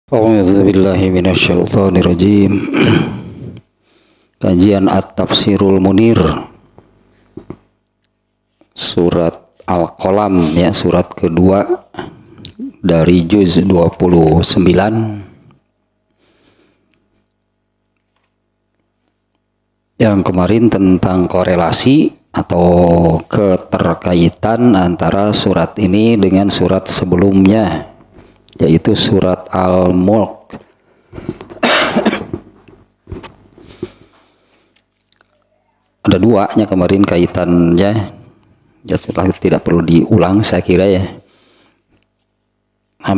A'udzu billahi minasyaitonir rajim. Kajian At-Tafsirul Munir. Surat Al-Qalam ya, surat kedua dari juz 29. Yang kemarin tentang korelasi atau keterkaitan antara surat ini dengan surat sebelumnya, yaitu surat Al-Mulk. Ada duanya kemarin kaitannya, ya sudah tidak perlu diulang saya kira ya. Nah,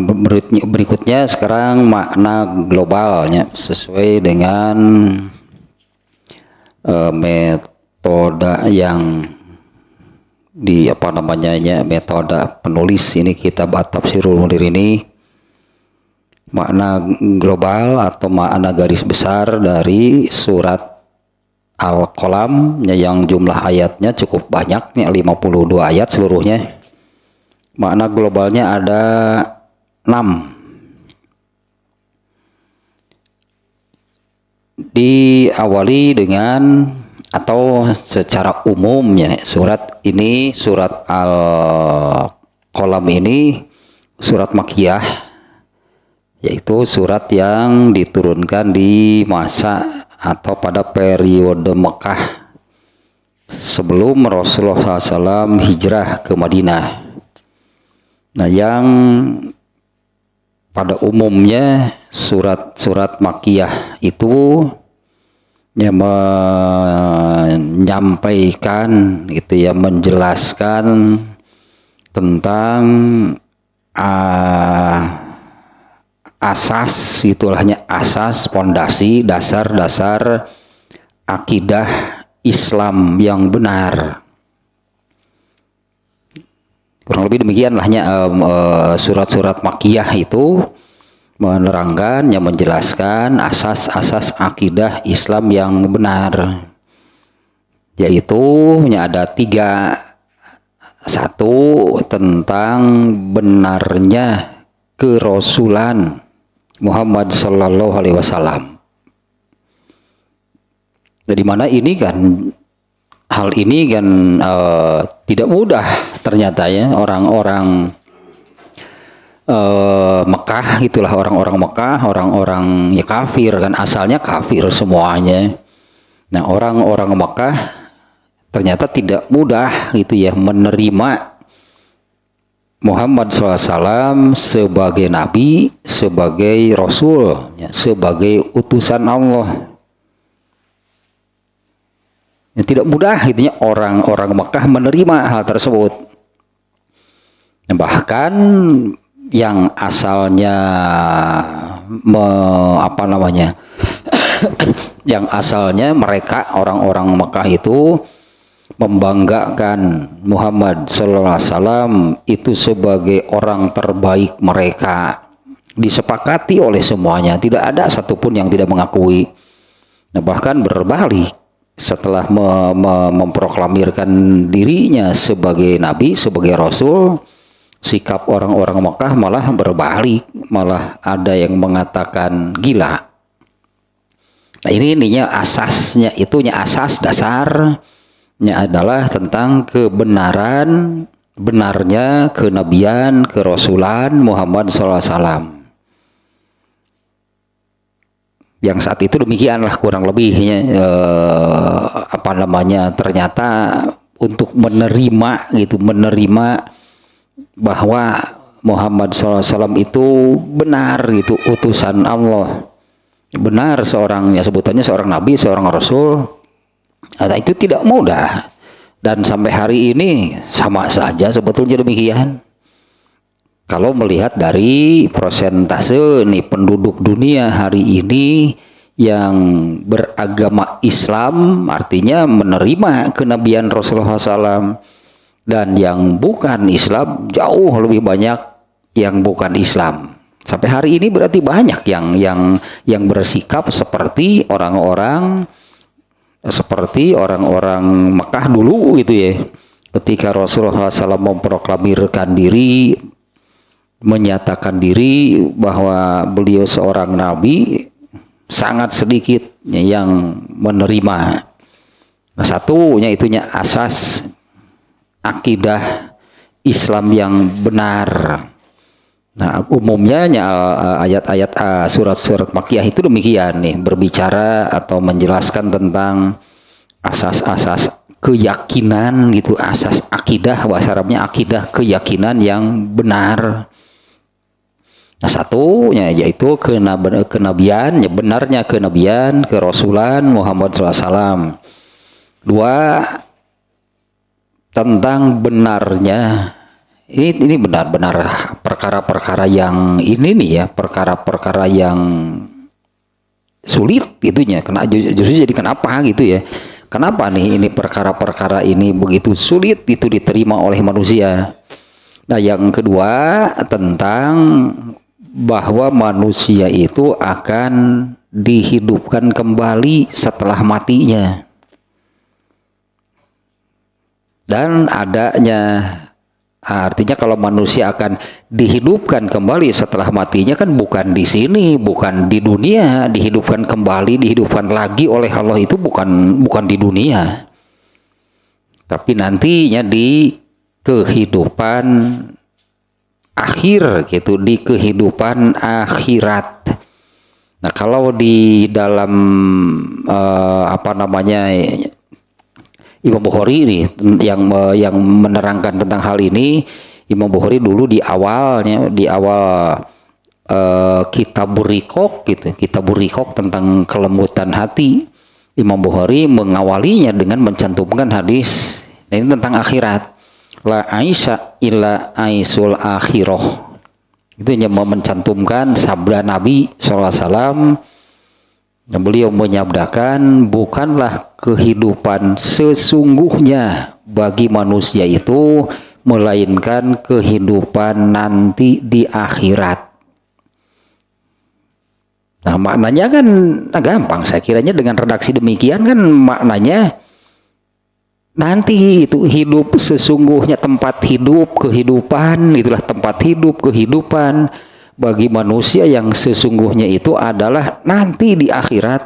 berikutnya sekarang makna globalnya sesuai dengan metode yang metode penulis ini kitab At-Tafsirul Munir ini. Makna global atau makna garis besar dari surat Al-Qalam yang jumlah ayatnya cukup banyak, 52 ayat seluruhnya. Makna globalnya ada 6. Diawali dengan atau secara umumnya surat ini, surat Al-Qalam ini surat Makkiyah, yaitu surat yang diturunkan di masa atau pada periode Mekah sebelum Rasulullah SAW hijrah ke Madinah. Nah, yang pada umumnya surat-surat Makkiyah itu yang menyampaikan gitu ya, menjelaskan tentang asas, itulahnya asas, pondasi, dasar-dasar akidah Islam yang benar. Kurang lebih demikianlahnya surat-surat Makkiyah itu menerangkan, yang menjelaskan asas-asas akidah Islam yang benar, yaitu ada 3. Satu, tentang benarnya kerasulan Muhammad Sallallahu Alaihi Wasallam. Jadi mana ini kan, hal ini kan tidak mudah ternyata ya, orang-orang Mekah, itulah orang-orang Mekah, orang-orang ya kafir kan, asalnya kafir semuanya. Nah, orang-orang Mekah ternyata tidak mudah gitu ya menerima Muhammad SAW sebagai nabi, sebagai rasul, ya, sebagai utusan Allah. Ya, tidak mudah gitu ya orang-orang Mekah menerima hal tersebut. Bahkan yang asalnya yang asalnya mereka orang-orang Mekah itu membanggakan Muhammad Sallallahu Alaihi Wasallam itu sebagai orang terbaik mereka, disepakati oleh semuanya, tidak ada satupun yang tidak mengakui. Nah, bahkan berbalik setelah memproklamirkan dirinya sebagai nabi, sebagai rasul, sikap orang-orang Mekah malah berbalik, malah ada yang mengatakan gila. Nah, ininya asasnya, itunya asas dasarnya adalah tentang kebenaran, benarnya kenabian, kerasulan Muhammad SAW. Yang saat itu demikianlah kurang lebihnya, ternyata untuk menerima bahwa Muhammad SAW itu benar, itu utusan Allah, benar seorangnya, sebutannya seorang nabi, seorang rasul. Nah, itu tidak mudah, dan sampai hari ini sama saja sebetulnya demikian. Kalau melihat dari persentase nih penduduk dunia hari ini yang beragama Islam, artinya menerima kenabian Rasulullah SAW, dan yang bukan Islam jauh lebih banyak yang bukan Islam. Sampai hari ini berarti banyak yang bersikap seperti orang-orang Mekah dulu gitu ya, ketika Rasulullah SAW memproklamirkan diri menyatakan diri bahwa beliau seorang nabi, sangat sedikit yang menerima. Nah, satunya itunya asas akidah Islam yang benar. Nah, umumnya ayat-ayat surat-surat Makkiyah itu demikian nih, berbicara atau menjelaskan tentang asas-asas keyakinan gitu, asas akidah, bahasa Arabnya akidah, keyakinan yang benar. Nah, satunya yaitu kenabian, ya benarnya kenabian, kerasulan Muhammad SAW. Dua, tentang benarnya ini benar-benar perkara-perkara yang ini nih ya, perkara-perkara yang sulit gitunya. Justru jadi kenapa gitu ya? Kenapa nih ini perkara-perkara ini begitu sulit itu diterima oleh manusia? Nah, yang kedua tentang bahwa manusia itu akan dihidupkan kembali setelah matinya. Dan adanya, artinya kalau manusia akan dihidupkan kembali setelah matinya kan bukan di sini, bukan di dunia, dihidupkan kembali, dihidupkan lagi oleh Allah itu bukan di dunia. Tapi nantinya di kehidupan akhir gitu, di kehidupan akhirat. Nah, kalau di dalam Imam Bukhari ini yang menerangkan tentang hal ini, Imam Bukhari dulu di awal Kitabur Riqaq gitu, Kitabur Riqaq tentang kelembutan hati, Imam Bukhari mengawalinya dengan mencantumkan hadis ini tentang akhirat. La aisha illa aisul akhirah. Itu yang mencantumkan sabda Nabi SAW. Dan beliau menyabdakan, bukanlah kehidupan sesungguhnya bagi manusia itu, melainkan kehidupan nanti di akhirat. Nah, maknanya kan gampang, saya kiranya dengan redaksi demikian kan maknanya nanti itu hidup sesungguhnya, tempat hidup, kehidupan, itulah tempat hidup, kehidupan bagi manusia yang sesungguhnya itu adalah nanti di akhirat.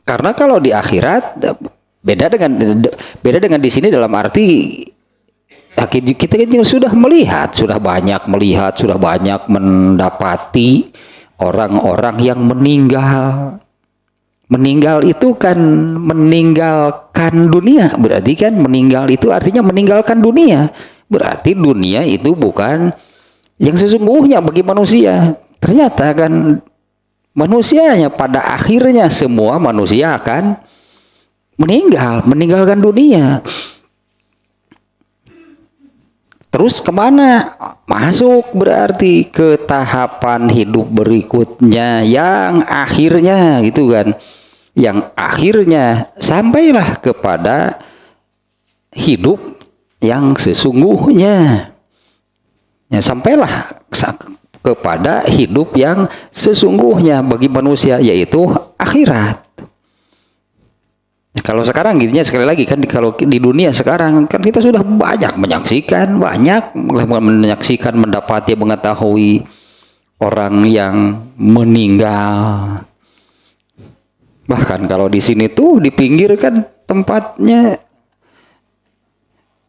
Karena kalau di akhirat beda dengan di sini, dalam arti kita sudah banyak melihat, sudah banyak mendapati orang-orang yang meninggal. Meninggal itu kan meninggalkan dunia, berarti kan meninggal itu artinya meninggalkan dunia. Berarti dunia itu bukan yang sesungguhnya bagi manusia. Ternyata kan manusianya pada akhirnya semua manusia akan meninggalkan dunia. Terus kemana? Masuk berarti ke tahapan hidup berikutnya yang akhirnya gitu kan. Yang akhirnya sampailah kepada hidup yang sesungguhnya. Ya, sampailah kepada hidup yang sesungguhnya bagi manusia, yaitu akhirat. Kalau sekarang gitunya, sekali lagi kan, kalau di dunia sekarang kan kita sudah banyak menyaksikan, mendapati, mengetahui orang yang meninggal. Bahkan kalau di sini tuh di pinggir kan tempatnya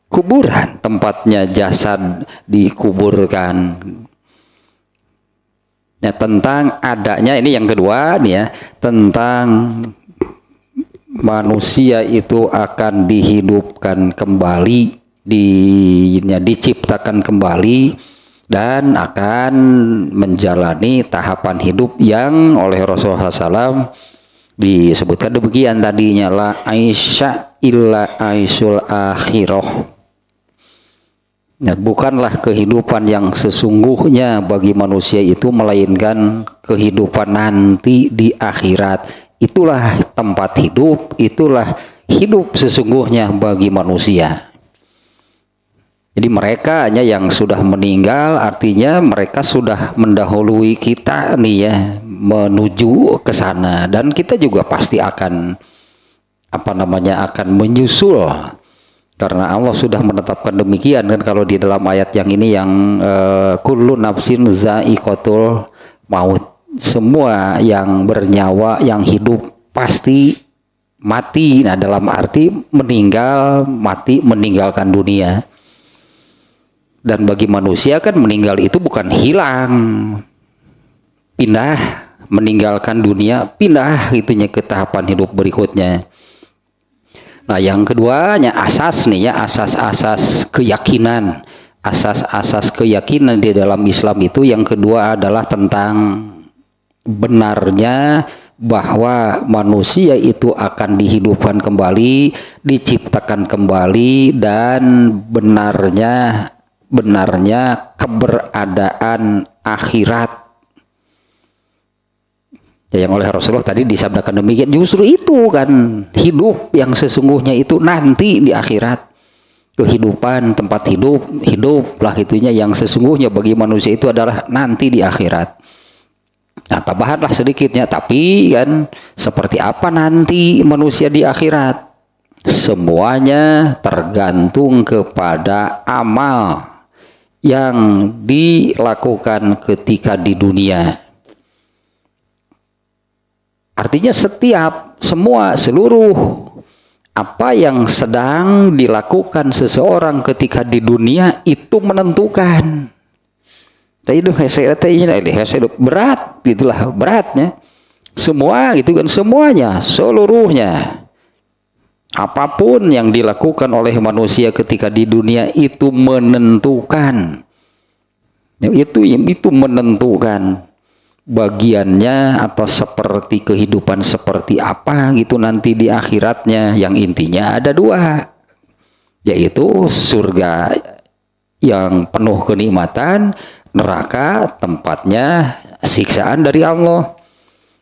kuburan, tempatnya jasad dikuburkan. Ya, tentang adanya ini yang kedua nih ya, tentang manusia itu akan dihidupkan kembali, diciptakan kembali dan akan menjalani tahapan hidup yang oleh Rasulullah SAW disebutkan demikian tadinya, la aisha illa aisul akhirah. Nah, bukanlah kehidupan yang sesungguhnya bagi manusia itu, melainkan kehidupan nanti di akhirat. Itulah tempat hidup, itulah hidup sesungguhnya bagi manusia. Jadi mereka hanya yang sudah meninggal, artinya mereka sudah mendahului kita nih ya, menuju ke sana. Dan kita juga pasti akan akan menyusul Karena Allah sudah menetapkan demikian kan, kalau di dalam ayat yang ini yang kullu nafsin za'iqatul maut, semua yang bernyawa, yang hidup pasti mati. Nah, dalam arti meninggal, mati, meninggalkan dunia. Dan bagi manusia kan meninggal itu bukan hilang, pindah, meninggalkan dunia, pindah itunya ke tahapan hidup berikutnya. Nah, yang keduanya asas nih ya, asas-asas keyakinan. Asas-asas keyakinan di dalam Islam itu yang kedua adalah tentang benarnya bahwa manusia itu akan dihidupkan kembali, diciptakan kembali, dan benarnya keberadaan akhirat. Yang oleh Rasulullah tadi disabdakan demikian, justru itu kan hidup yang sesungguhnya itu nanti di akhirat. Kehidupan, tempat hiduplah itunya yang sesungguhnya bagi manusia itu adalah nanti di akhirat. Nah, tambahanlah sedikitnya, tapi kan seperti apa nanti manusia di akhirat? Semuanya tergantung kepada amal yang dilakukan ketika di dunia. Artinya seluruh apa yang sedang dilakukan seseorang ketika di dunia itu menentukan. Berat, itulah beratnya. Semua gitu kan, semuanya, seluruhnya. Apapun yang dilakukan oleh manusia ketika di dunia itu menentukan. Itu menentukan bagiannya atau seperti kehidupan seperti apa gitu nanti di akhiratnya. Yang intinya ada dua, yaitu surga yang penuh kenikmatan, neraka tempatnya siksaan dari Allah.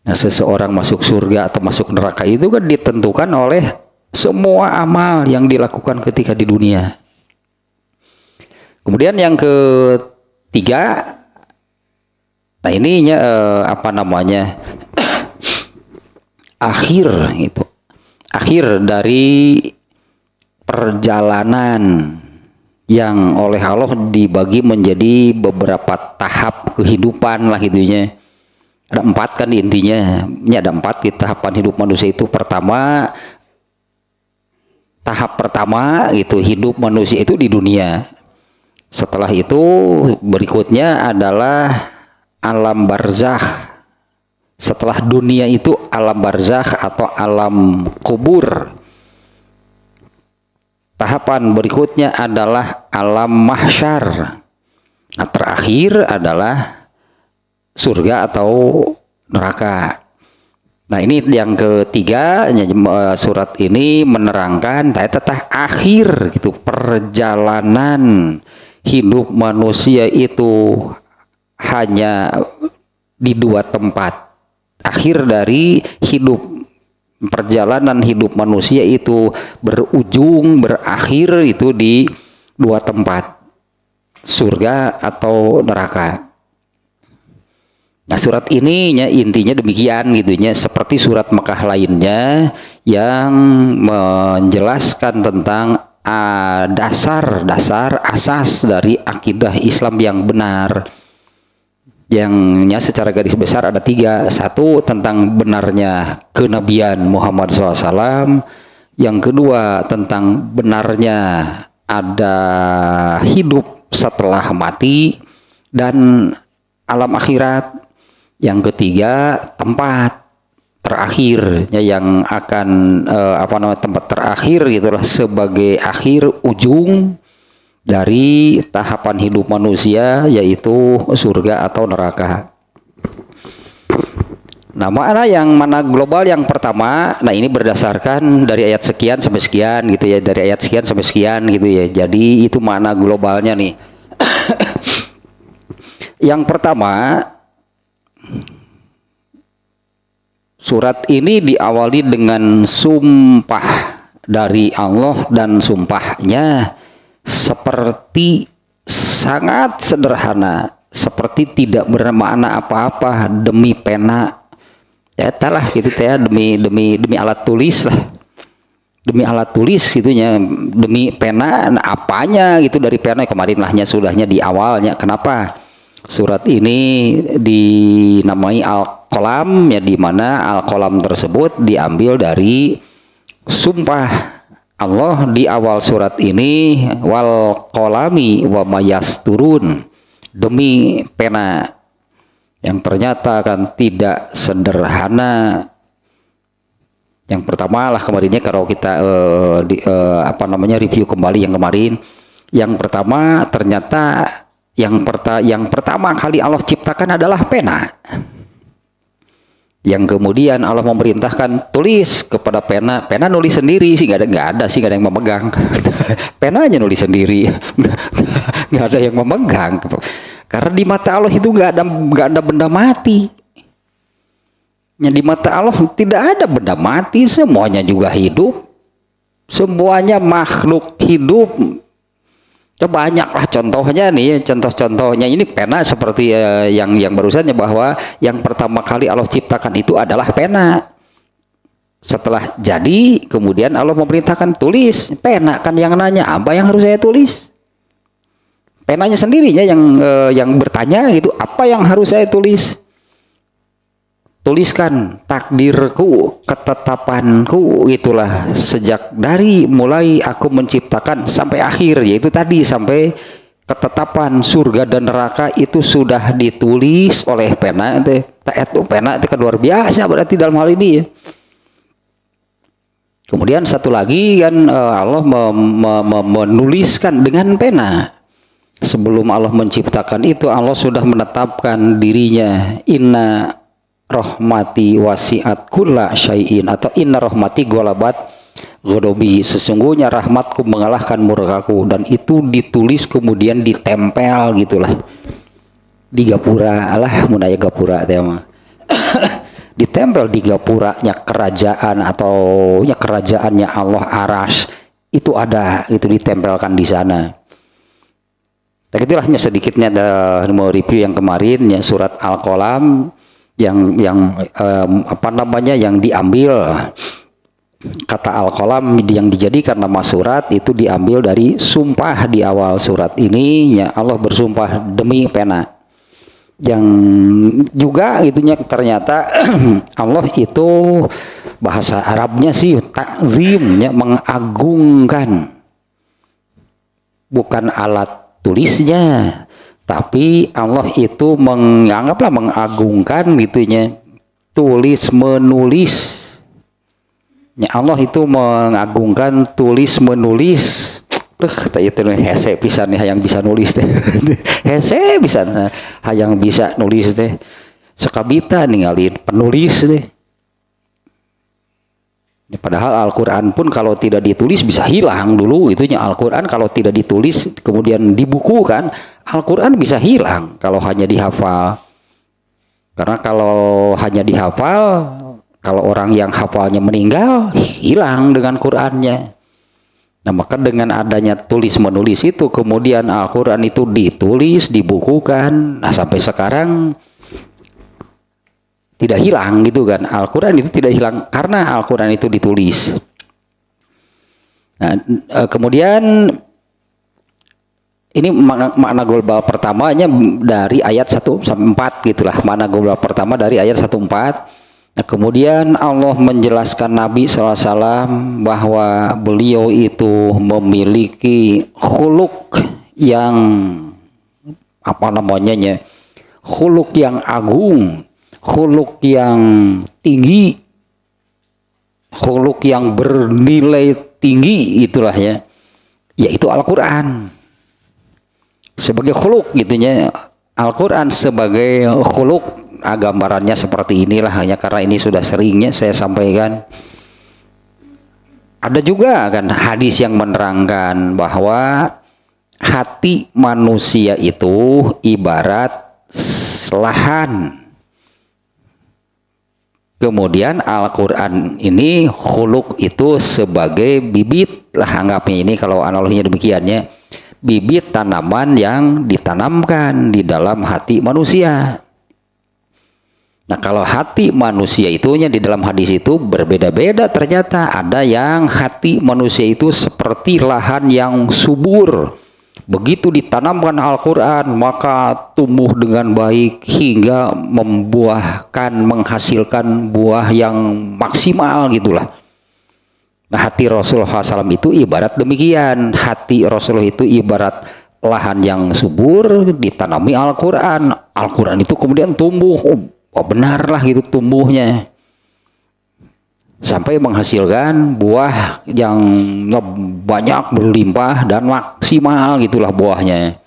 Nah, seseorang masuk surga atau masuk neraka itu kan ditentukan oleh semua amal yang dilakukan ketika di dunia. Kemudian yang ketiga, nah ininya akhir itu. Akhir dari perjalanan yang oleh Allah dibagi menjadi beberapa tahap kehidupan lah gitunya. Ada 4 kan intinya. Ini ada 4 di tahapan hidup manusia itu. Tahap pertama itu hidup manusia itu di dunia. Setelah itu berikutnya adalah alam barzakh. Setelah dunia itu alam barzakh atau alam kubur. Tahapan berikutnya adalah alam mahsyar. Nah, terakhir adalah surga atau neraka. Nah, ini yang ketiga, surat ini menerangkan tetap akhir gitu perjalanan hidup manusia itu hanya di 2 tempat. Akhir dari perjalanan hidup manusia itu berakhir itu di 2 tempat, surga atau neraka. Nah, surat ini intinya demikian gitunya, seperti surat Mekah lainnya yang menjelaskan tentang dasar asas dari akidah Islam yang benar. Yang secara garis besar ada 3. 1 tentang benarnya kenabian Muhammad SAW. Yang kedua tentang benarnya ada hidup setelah mati dan alam akhirat. Yang ketiga tempat terakhirnya yang akan tempat terakhir gitulah sebagai akhir ujung dari tahapan hidup manusia, yaitu surga atau neraka. Nah, mana global yang pertama, nah ini berdasarkan dari ayat sekian sampai sekian gitu ya, dari ayat sekian sampai sekian gitu ya. Jadi itu mana globalnya nih. Yang pertama, surat ini diawali dengan sumpah dari Allah, dan sumpahnya seperti sangat sederhana, seperti tidak bermakna apa-apa, demi pena ya talah gitu ya, demi alat tulis lah, demi alat tulis gitunya, demi pena. Nah, apanya gitu dari pena kemarin lahnya sudahnya di awalnya. Kenapa surat ini dinamai Al-Qalam ya, di mana Al-Qalam tersebut diambil dari sumpah Allah di awal surat ini, wal qalami wa mayasturun, demi pena yang ternyata kan tidak sederhana. Yang pertama lah kemarinnya kalau kita review kembali yang kemarin, yang pertama ternyata yang pertama kali Allah ciptakan adalah pena. Yang kemudian Allah memerintahkan tulis kepada pena, pena nulis sendiri sih, nggak ada yang memegang. Penanya nulis sendiri, nggak ada yang memegang. Karena di mata Allah itu nggak ada benda mati. Yang di mata Allah tidak ada benda mati, semuanya juga hidup, semuanya makhluk hidup. Banyaklah contohnya nih, contoh-contohnya ini pena seperti yang barusannya, bahwa yang pertama kali Allah ciptakan itu adalah pena. Setelah jadi kemudian Allah memerintahkan tulis, pena kan yang nanya apa yang harus saya tulis. Penanya sendirinya yang bertanya gitu, apa yang harus saya tulis? Tuliskan takdirku, ketetapanku, itulah sejak dari mulai aku menciptakan sampai akhir, yaitu tadi sampai ketetapan surga dan neraka itu sudah ditulis oleh pena. Pena itu kan luar biasa berarti dalam hal ini ya. Kemudian satu lagi kan Allah menuliskan dengan pena. Sebelum Allah menciptakan itu Allah sudah menetapkan dirinya, inna rahmati wasi'at kulla syai'in, atau inna rahmati golabat godobi, sesungguhnya rahmatku mengalahkan murkaku. Dan itu ditulis kemudian ditempel gitulah di gapura, alah munaya gapura tema ditempel di gapuranya kerajaan, atau ya kerajaannya Allah Arash itu ada, itu ditempelkan di sana. Nah, itulah sedikitnya mau review yang kemarin ya, surat Al-Qalam yang diambil kata Al-Qalam yang dijadikan nama surat itu diambil dari sumpah di awal surat ini ya, Allah bersumpah demi pena. Yang juga itunya ternyata Allah itu bahasa Arabnya sih takzimnya, mengagungkan, bukan alat tulisnya, tapi Allah itu mengagungkan gitunya, tulis menulis ya, Allah itu mengagungkan tulis menulis. Itu hese pisan nih yang bisa nulis teh hese pisan yang bisa nulis teh sekabita ninggalin penulis teh ya, padahal Al-Quran pun kalau tidak ditulis bisa hilang dulu itunya. Al-Quran kalau tidak ditulis kemudian dibukukan, Al-Quran bisa hilang kalau hanya dihafal. Karena kalau hanya dihafal, kalau orang yang hafalnya meninggal, hilang dengan Qurannya. Nah, maka dengan adanya tulis menulis itu kemudian Al-Quran itu ditulis, dibukukan. Nah, sampai sekarang tidak hilang gitu kan. Al-Quran itu tidak hilang karena Al-Quran itu ditulis. Nah, kemudian ini makna global pertamanya dari ayat 1 sampai 4 gitulah. Makna global pertama dari ayat 1-4. Nah, kemudian Allah menjelaskan Nabi SAW bahwa beliau itu memiliki khuluk yang khuluk yang agung, khuluk yang tinggi, khuluk yang bernilai tinggi, itulah ya, yaitu Al-Quran sebagai khuluk gitunya. Al-Quran sebagai khuluk, gambarannya seperti inilah, hanya karena ini sudah seringnya saya sampaikan. Ada juga kan hadis yang menerangkan bahwa hati manusia itu ibarat lahan. Kemudian Al-Quran ini khuluk itu sebagai bibit lah, anggapnya ini kalau analoginya demikiannya, bibit tanaman yang ditanamkan di dalam hati manusia. Nah, kalau hati manusia itunya di dalam hadis itu berbeda-beda ternyata. Ada yang hati manusia itu seperti lahan yang subur. Begitu ditanamkan Al-Quran, maka tumbuh dengan baik hingga membuahkan, menghasilkan buah yang maksimal gitulah. Nah, hati Rasulullah SAW itu ibarat demikian. Hati Rasulullah itu ibarat lahan yang subur, ditanami Al-Quran. Al-Quran itu kemudian tumbuh. Oh, benarlah gitu tumbuhnya sampai menghasilkan buah yang banyak, berlimpah dan maksimal gitulah buahnya.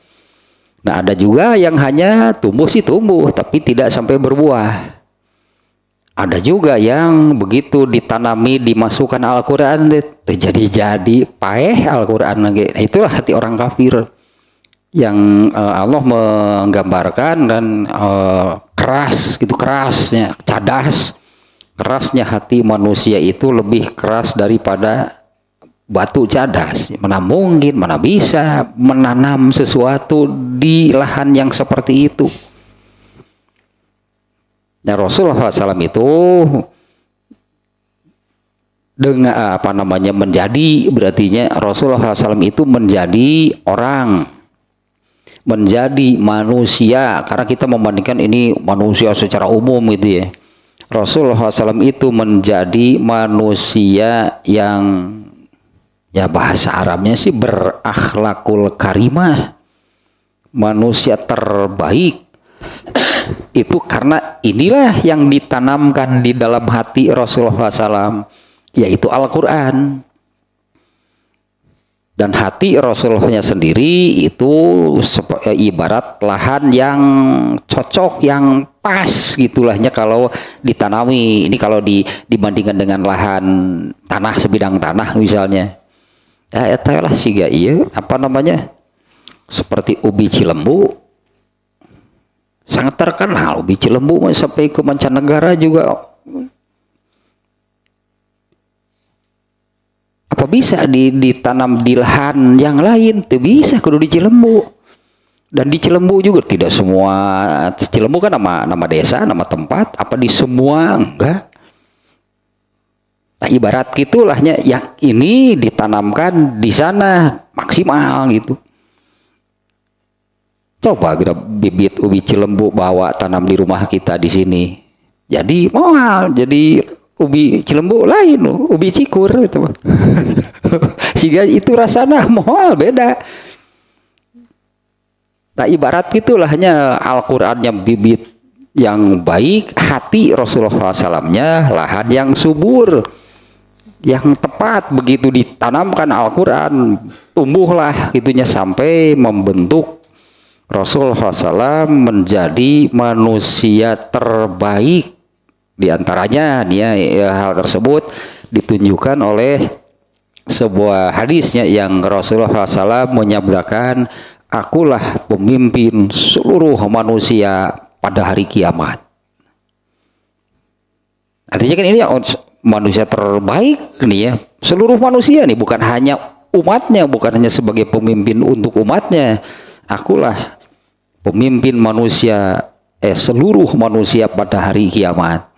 Nah, ada juga yang hanya tumbuh sih tumbuh tapi tidak sampai berbuah. Ada juga yang begitu ditanami, dimasukkan Al-Quran jadi paeh Al-Quran lagi. Nah, itulah hati orang kafir yang Allah menggambarkan dan keras gitu, kerasnya, kerasnya hati manusia itu lebih keras daripada batu cadas. Mana mungkin, mana bisa menanam sesuatu di lahan yang seperti itu. Nah, Rasulullah SAW itu dengan menjadi, berartinya Rasulullah SAW itu menjadi orang, menjadi manusia, karena kita membandingkan ini manusia secara umum gitu ya. Rasulullah SAW itu menjadi manusia yang ya bahasa Arabnya sih berakhlakul karimah, manusia terbaik. Itu karena inilah yang ditanamkan di dalam hati Rasulullah SAW, yaitu Al-Quran. Dan hati Rasulullahnya sendiri itu ibarat lahan yang cocok, yang pas gitulahnya kalau ditanami. Ini kalau dibandingkan dengan lahan tanah, sebidang tanah misalnya. Ya etalah siga iya, seperti ubi Cilembu. Sangat terkenal ubi Cilembu sampai ke mancanegara juga. Apa bisa ditanam di lahan yang lain? Itu bisa kudu di Cilembu. Dan di Cilembu juga tidak semua. Cilembu kan nama desa, nama tempat. Apa di semua? Enggak. Nah, ibarat gitulahnya, yang ini ditanamkan di sana maksimal gitu. Coba kita bibit ubi Cilembu bawa tanam di rumah kita di sini. Jadi mahal, jadi ubi Cilembu lain, ubi Cikur itu. Sehingga itu rasanya mahal, beda. Nah, ibarat gitulahnya Al-Qur'annya bibit yang baik, hati Rasulullah SAW-nya lahan yang subur, yang tepat. Begitu ditanamkan Al-Quran, tumbuhlah gitunya sampai membentuk Rasulullah SAW menjadi manusia terbaik. Di antaranya hal tersebut ditunjukkan oleh sebuah hadisnya yang Rasulullah SAW menyabdakan, akulah pemimpin seluruh manusia pada hari kiamat. Artinya kan ini manusia terbaik nih ya, seluruh manusia nih, bukan hanya umatnya, bukan hanya sebagai pemimpin untuk umatnya. Akulah pemimpin manusia, seluruh manusia pada hari kiamat.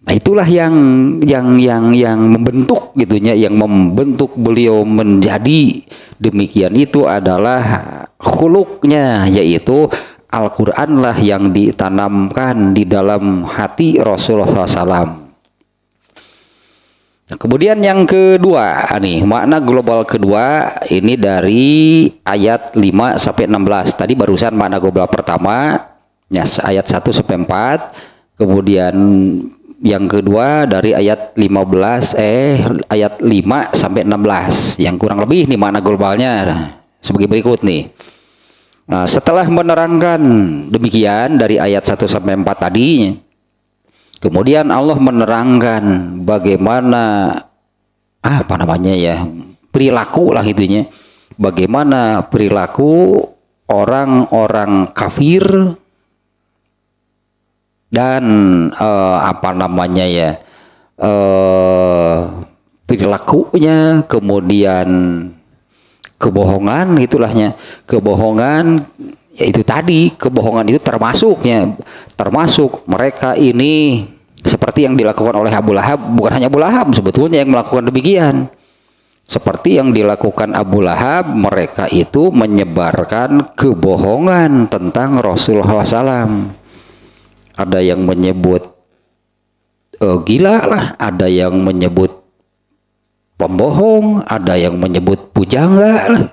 Nah, itulah yang membentuk gitunya, yang membentuk beliau menjadi demikian. Itu adalah khuluknya, yaitu Al-Quran lah yang ditanamkan di dalam hati Rasulullah SAW. Nah, kemudian yang kedua nih, makna global kedua ini dari ayat 5 sampai 16. Tadi barusan makna global pertama ya, ayat 1 sampai 4. Kemudian yang kedua dari ayat 5 sampai 16. Yang kurang lebih nih makna globalnya sebagai berikut nih. Nah, setelah menerangkan demikian dari ayat 1 sampai 4 tadi, kemudian Allah menerangkan bagaimana perilaku lah gitunya. Bagaimana perilaku orang-orang kafir dan perilakunya, kemudian kebohongan gitulahnya. Kebohongan yaitu tadi, kebohongan itu termasuknya termasuk mereka ini seperti yang dilakukan oleh Abu Lahab. Bukan hanya Abu Lahab sebetulnya yang melakukan demikian. Seperti yang dilakukan Abu Lahab, mereka itu menyebarkan kebohongan tentang Rasulullah SAW. Ada yang menyebut gila lah, ada yang menyebut pembohong, ada yang menyebut pujangga lah.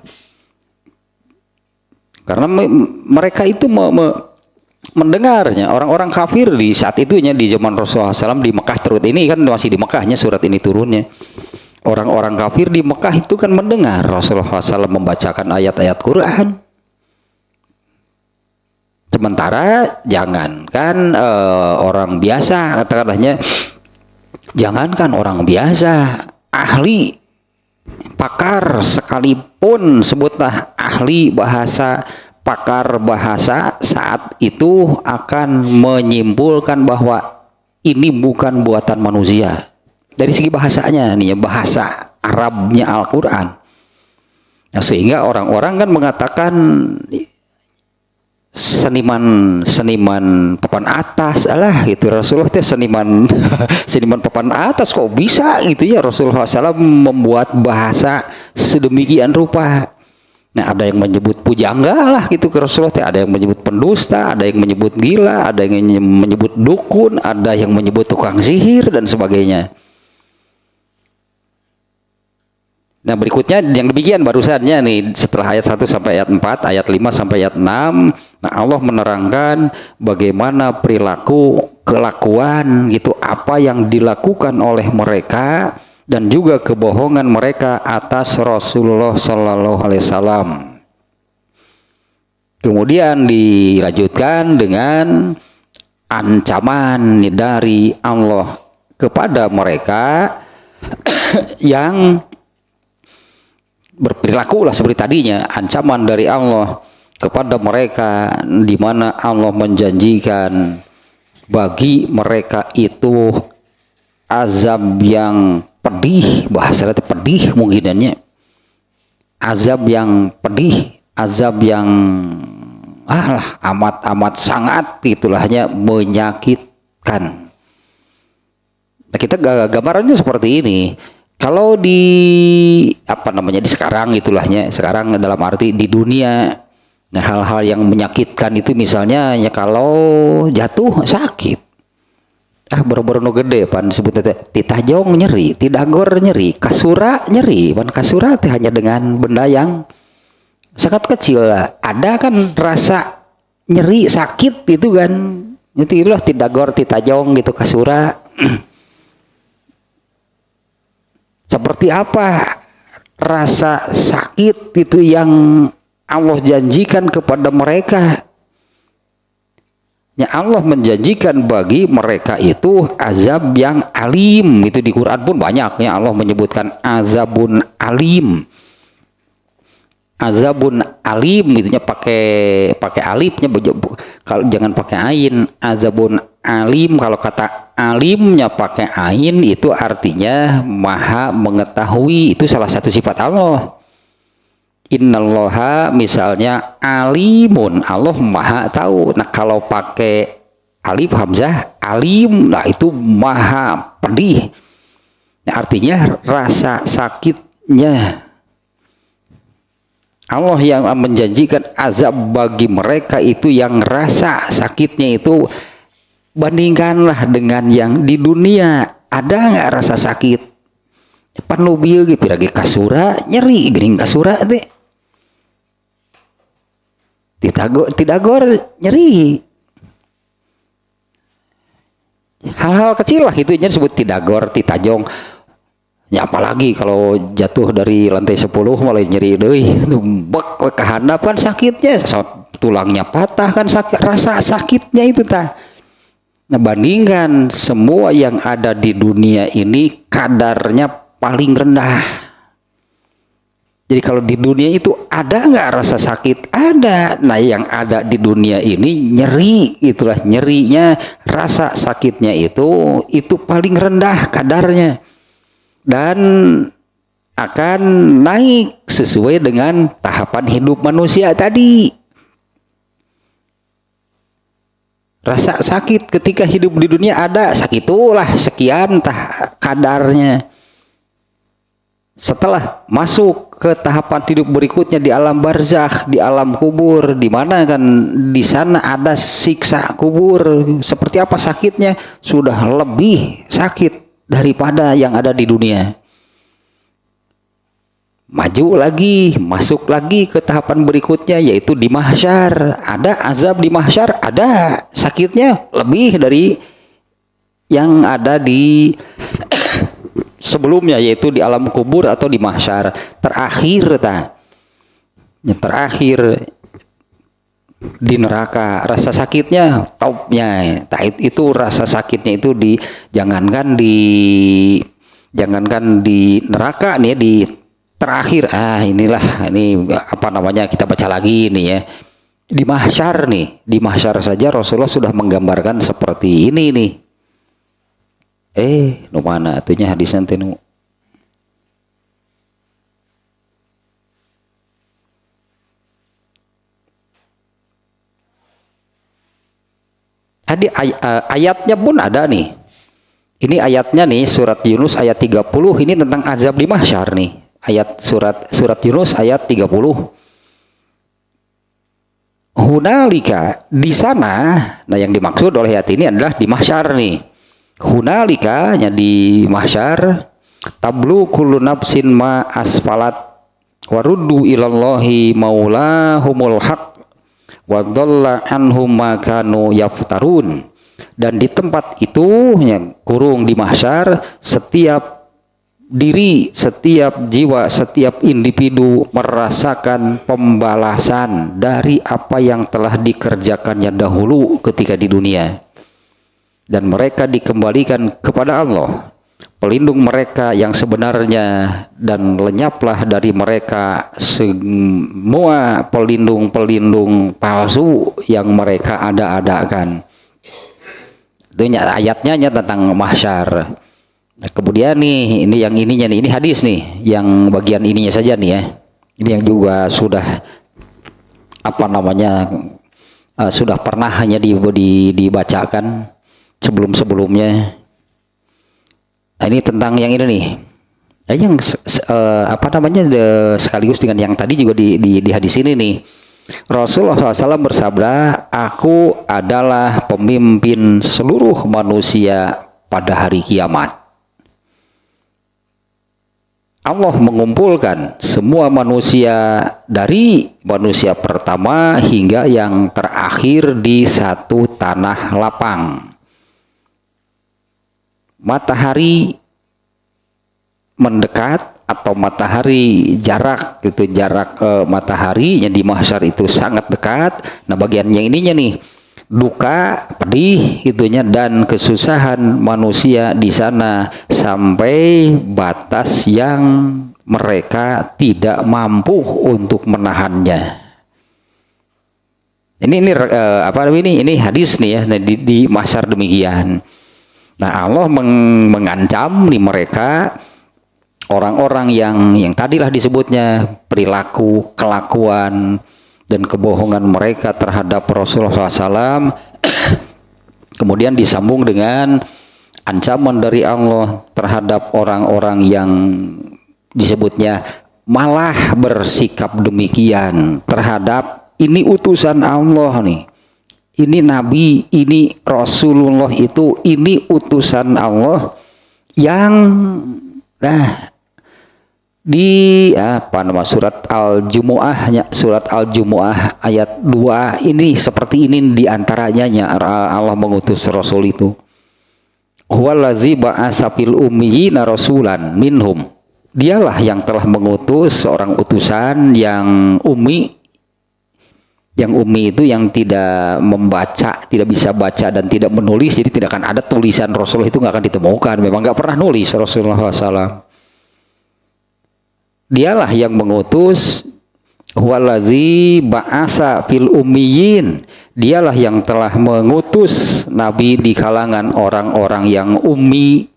Karena mereka itu mendengarnya, orang-orang kafir di saat itunya di zaman Rasulullah SAW di Mekah, terus ini kan masih di Mekahnya surat ini turunnya. Orang-orang kafir di Mekah itu kan mendengar Rasulullah SAW membacakan ayat-ayat Quran. Sementara jangankan orang biasa, katakanlahnya, jangankan orang biasa, ahli, pakar sekalipun, sebutlah ahli bahasa, pakar bahasa, saat itu akan menyimpulkan bahwa ini bukan buatan manusia. Dari segi bahasanya nih, bahasa Arabnya Al-Quran. Nah, sehingga orang-orang kan mengatakan seniman papan atas lah gitu. Rasulullah itu seniman seniman papan atas, kok bisa gitu ya Rasulullah SAW membuat bahasa sedemikian rupa. Nah, ada yang menyebut pujangga lah gitu ke Rasulullah, ada yang menyebut pendusta, ada yang menyebut gila, ada yang menyebut dukun, ada yang menyebut tukang sihir dan sebagainya. Nah, berikutnya yang demikian barusannya nih, setelah ayat 1 sampai ayat 4, ayat 5 sampai ayat 6, nah Allah menerangkan bagaimana perilaku, kelakuan gitu, apa yang dilakukan oleh mereka dan juga kebohongan mereka atas Rasulullah Sallallahu Alaihi Wasallam. Kemudian dilanjutkan dengan ancaman dari Allah kepada mereka yang berperilakulah seperti tadinya, ancaman dari Allah kepada mereka, di mana Allah menjanjikan bagi mereka itu azab yang pedih, bahasanya itu pedih mungkinannya, azab yang pedih, azab yang amat sangat itulahnya menyakitkan. Nah, kita gambarannya seperti ini. Kalau di di sekarang itulahnya, sekarang dalam arti di dunia, nah hal-hal yang menyakitkan itu misalnya ya kalau jatuh sakit, baru-baru no gede pan sebutnya titajong nyeri, tidagor nyeri, kasura nyeri, pan kasura hanya dengan benda yang sangat kecil lah. Ada kan rasa nyeri sakit itu kan, itulah tidagor, titajong gitu, kasura. Seperti apa rasa sakit itu yang Allah janjikan kepada mereka? Ya, Allah menjanjikan bagi mereka itu azab yang alim. Itu di Quran pun banyak ya, Allah menyebutkan azabun alim. Azabun alim itunya pakai alifnya, kalau jangan pakai ain. Azabun alim, kalau kata alimnya pakai ain itu artinya maha mengetahui. Itu salah satu sifat Allah. Innallaha misalnya alimun, Allah maha tahu. Nah, kalau pakai alif hamzah alim, nah itu maha pedih. Nah, artinya rasa sakitnya Allah yang menjanjikan azab bagi mereka itu yang rasa sakitnya itu, bandingkanlah dengan yang di dunia. Ada nggak rasa sakit? Pan lu bieu ge piragi kasura nyeri, geuning kasura teh. Tidagor nyeri. Hal-hal kecil lah itu disebut tidagor, titajong. Ya apalagi kalau jatuh dari lantai 10 mulai nyeri deui, bek ke handap kan sakitnya, tulangnya patah kan sakit, rasa sakitnya itu tah. Nah, bandingkan semua yang ada di dunia ini kadarnya paling rendah. Jadi kalau di dunia itu ada nggak rasa sakit? Ada. Nah, yang ada di dunia ini nyeri, itulah nyerinya, rasa sakitnya itu paling rendah kadarnya. Dan akan naik sesuai dengan tahapan hidup manusia tadi. Rasa sakit ketika hidup di dunia ada, sakit itulah sekian tah kadarnya. Setelah masuk ke tahapan hidup berikutnya di alam barzakh, di alam kubur, di mana kan di sana ada siksa kubur. Seperti apa sakitnya? Sudah lebih sakit daripada yang ada di dunia. Maju lagi, masuk lagi ke tahapan berikutnya, yaitu di mahsyar. Ada azab di mahsyar, ada sakitnya lebih dari yang ada di sebelumnya, yaitu di alam kubur atau di mahsyar. Terakhir yang terakhir di neraka, rasa sakitnya taubnya. Itu rasa sakitnya itu jangankan di neraka nih, di terakhir ini apa namanya, kita baca lagi nih ya, di mahsyar nih, di mahsyar saja Rasulullah sudah menggambarkan seperti ini nih. Nu mana atunya hadisnya teh nu? Ayatnya pun ada nih. Ini ayatnya nih, surat Yunus ayat 30, ini tentang azab di mahsyar nih. Ayat surat Yunus ayat 30. Hunalika, di sana, nah yang dimaksud oleh ayat ini adalah di mahsyar nih. Hunalika, nya di mahsyar, tablu kullu nafsin ma asfalat waruddu ilallahi maulahumul haq wa dhalla anhum ma kanu yaftarun. Dan di tempat itu, yang kurung di mahsyar, setiap diri, setiap jiwa, setiap individu merasakan pembalasan dari apa yang telah dikerjakannya dahulu ketika di dunia. Dan mereka dikembalikan kepada Allah, pelindung mereka yang sebenarnya, dan lenyaplah dari mereka semua pelindung-pelindung palsu yang mereka ada-adakan. Itu ayatnya tentang mahsyar. Nah, kemudian nih, ini yang ininya nih, ini hadis nih, yang bagian ininya saja nih ya. Ini yang juga sudah apa namanya, sudah pernah hanya dibacakan sebelum-sebelumnya. Nah, ini tentang yang ini nih. Yang apa namanya, sekaligus dengan yang tadi juga di hadis ini nih. Rasulullah SAW bersabda, "Aku adalah pemimpin seluruh manusia pada hari kiamat." Allah mengumpulkan semua manusia dari manusia pertama hingga yang terakhir di satu tanah lapang. Matahari mendekat atau matahari jarak matahari yang di mahsyar itu sangat dekat. Nah, bagian yang ininya nih, duka, pedih gitunya, dan kesusahan manusia di sana sampai batas yang mereka tidak mampu untuk menahannya. Ini hadis nih ya, di mahsyar demikian. Nah, Allah mengancam nih mereka, orang-orang yang tadilah disebutnya perilaku, kelakuan dan kebohongan mereka terhadap Rasulullah SAW, kemudian disambung dengan ancaman dari Allah terhadap orang-orang yang disebutnya malah bersikap demikian terhadap ini utusan Allah nih, ini Nabi, ini Rasulullah itu, ini utusan Allah yang di surat Al-Jumu'ah, surat Al-Jumu'ah ayat 2 ini seperti ini diantaranya Allah mengutus Rasul itu. Huwallazi ba'atsa fil ummiyina rasulan minhum. Dialah yang telah mengutus seorang utusan yang ummi. Yang ummi itu yang tidak membaca, tidak bisa baca dan tidak menulis, jadi tidak akan ada tulisan Rasul itu, nggak akan ditemukan. Memang nggak pernah nulis Rasulullah SAW. Dialah yang mengutus, huwallazi ba'asa fil ummiyin. Dialah yang telah mengutus Nabi di kalangan orang-orang yang ummi.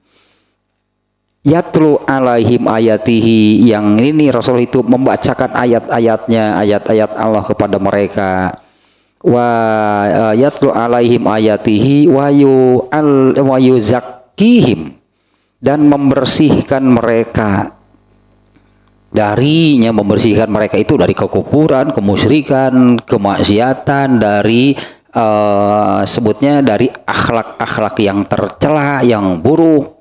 Yatlu alaihim ayatihi, yang ini Rasul itu membacakan ayat-ayatnya, ayat-ayat Allah kepada mereka. wa yatlu alaihim ayatihi wa yuzakkihim, dan membersihkan mereka darinya, membersihkan mereka itu dari kekufuran, kemusyrikan, kemaksiatan, dari sebutnya dari akhlak-akhlak yang tercela, yang buruk.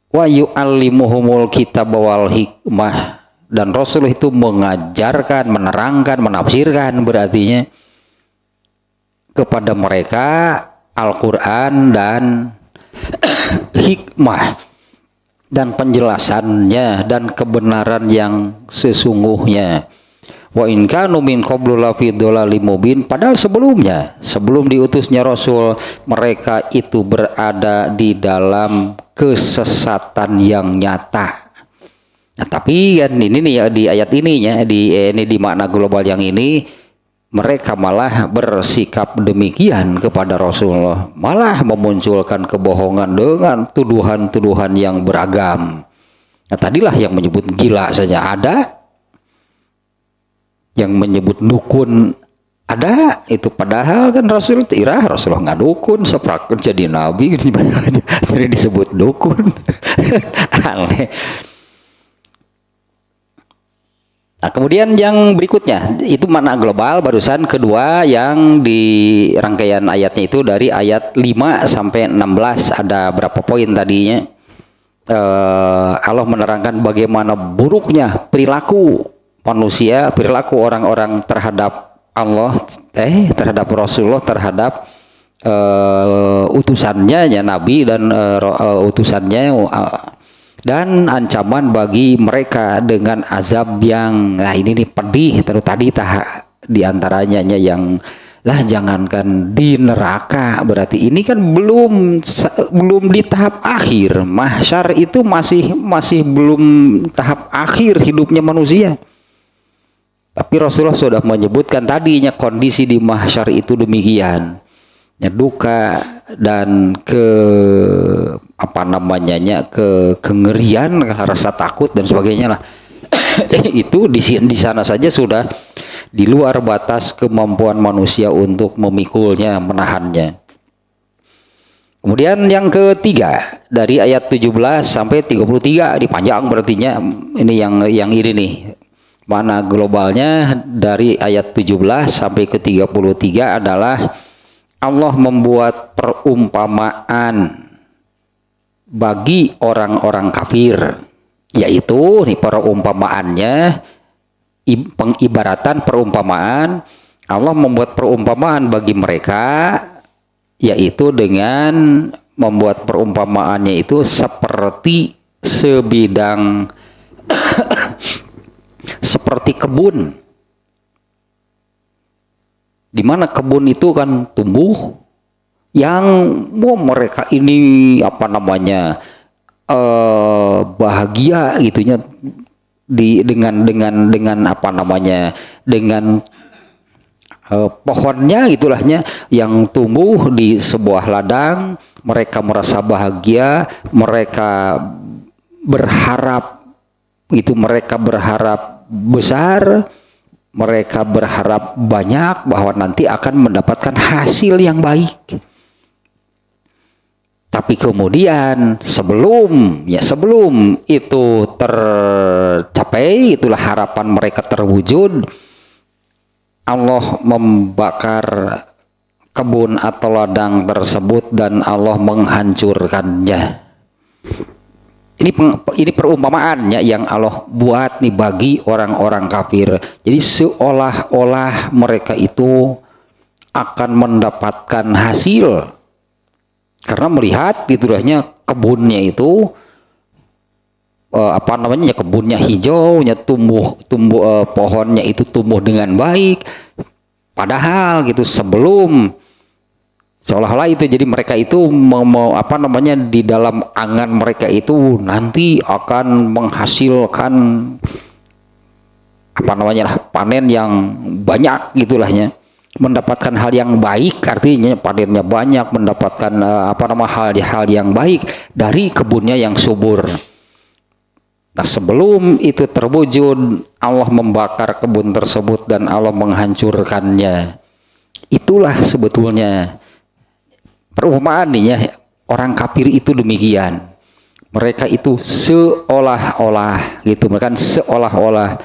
Wa yu'allimuhumul kitab wal hikmah, dan Rasul itu mengajarkan, menerangkan, menafsirkan berartinya kepada mereka Al-Quran dan hikmah, dan penjelasannya dan kebenaran yang sesungguhnya. Wa in kanu min qablu lafi dhalalim mubin, padahal sebelumnya, sebelum diutusnya Rasul, mereka itu berada di dalam kesesatan yang nyata. Nah, tapi kan ini nih ya, di ayat ininya, di makna global yang ini, mereka malah bersikap demikian kepada Rasulullah, malah memunculkan kebohongan dengan tuduhan-tuduhan yang beragam. Nah, tadilah yang menyebut gila saja ada, yang menyebut dukun ada, itu padahal kan Rasulullah nggak dukun, seprakun jadi nabi, jadi disebut dukun. Aneh. Nah, kemudian yang berikutnya itu makna global barusan kedua yang di rangkaian ayatnya itu dari ayat 5 sampai 16 ada berapa poin tadinya. Allah menerangkan bagaimana buruknya perilaku manusia, perilaku orang-orang terhadap Allah, terhadap Rasulullah, terhadap utusannya ya Nabi dan utusannya, dan ancaman bagi mereka dengan azab yang, nah ini nih pedih terus tadi diantaranya yang lah jangankan di neraka, berarti ini kan belum di tahap akhir mahsyar, itu masih belum tahap akhir hidupnya manusia. Tapi Rasulullah sudah menyebutkan tadinya kondisi di mahsyar itu demikian, ya, duka dan kengerian, rasa takut dan sebagainya lah. Itu di sana saja sudah di luar batas kemampuan manusia untuk memikulnya, menahannya. Kemudian yang ketiga dari ayat 17 sampai 33 dipanjang berartinya, ini yang ini nih. Mana globalnya dari ayat 17 sampai ke 33 adalah Allah membuat perumpamaan bagi orang-orang kafir, yaitu nih perumpamaannya, pengibaratan perumpamaan. Allah membuat perumpamaan bagi mereka, yaitu dengan membuat perumpamaannya itu seperti sebidang seperti kebun, di mana kebun itu kan tumbuh yang mereka ini bahagia gitunya dengan pohonnya itulahnya yang tumbuh di sebuah ladang. Mereka merasa bahagia, mereka berharap besar, mereka berharap banyak bahwa nanti akan mendapatkan hasil yang baik. Tapi kemudian sebelum itu tercapai, itulah harapan mereka terwujud, Allah membakar kebun atau ladang tersebut dan Allah menghancurkannya. Ini perumpamaannya yang Allah buat nih bagi orang-orang kafir. Jadi seolah-olah mereka itu akan mendapatkan hasil karena melihat gitulahnya kebunnya itu kebunnya hijaunya, tumbuh pohonnya itu tumbuh dengan baik. Padahal gitu sebelum seolah-olah itu jadi mereka itu di dalam angan mereka itu nanti akan menghasilkan panen yang banyak gitulahnya, mendapatkan hal yang baik, artinya panennya banyak, mendapatkan hal-hal yang baik dari kebunnya yang subur. Nah, sebelum itu terwujud, Allah membakar kebun tersebut dan Allah menghancurkannya. Itulah sebetulnya perumpamaan nih ya, orang kafir itu demikian. Mereka itu seolah-olah gitu, mereka seolah-olah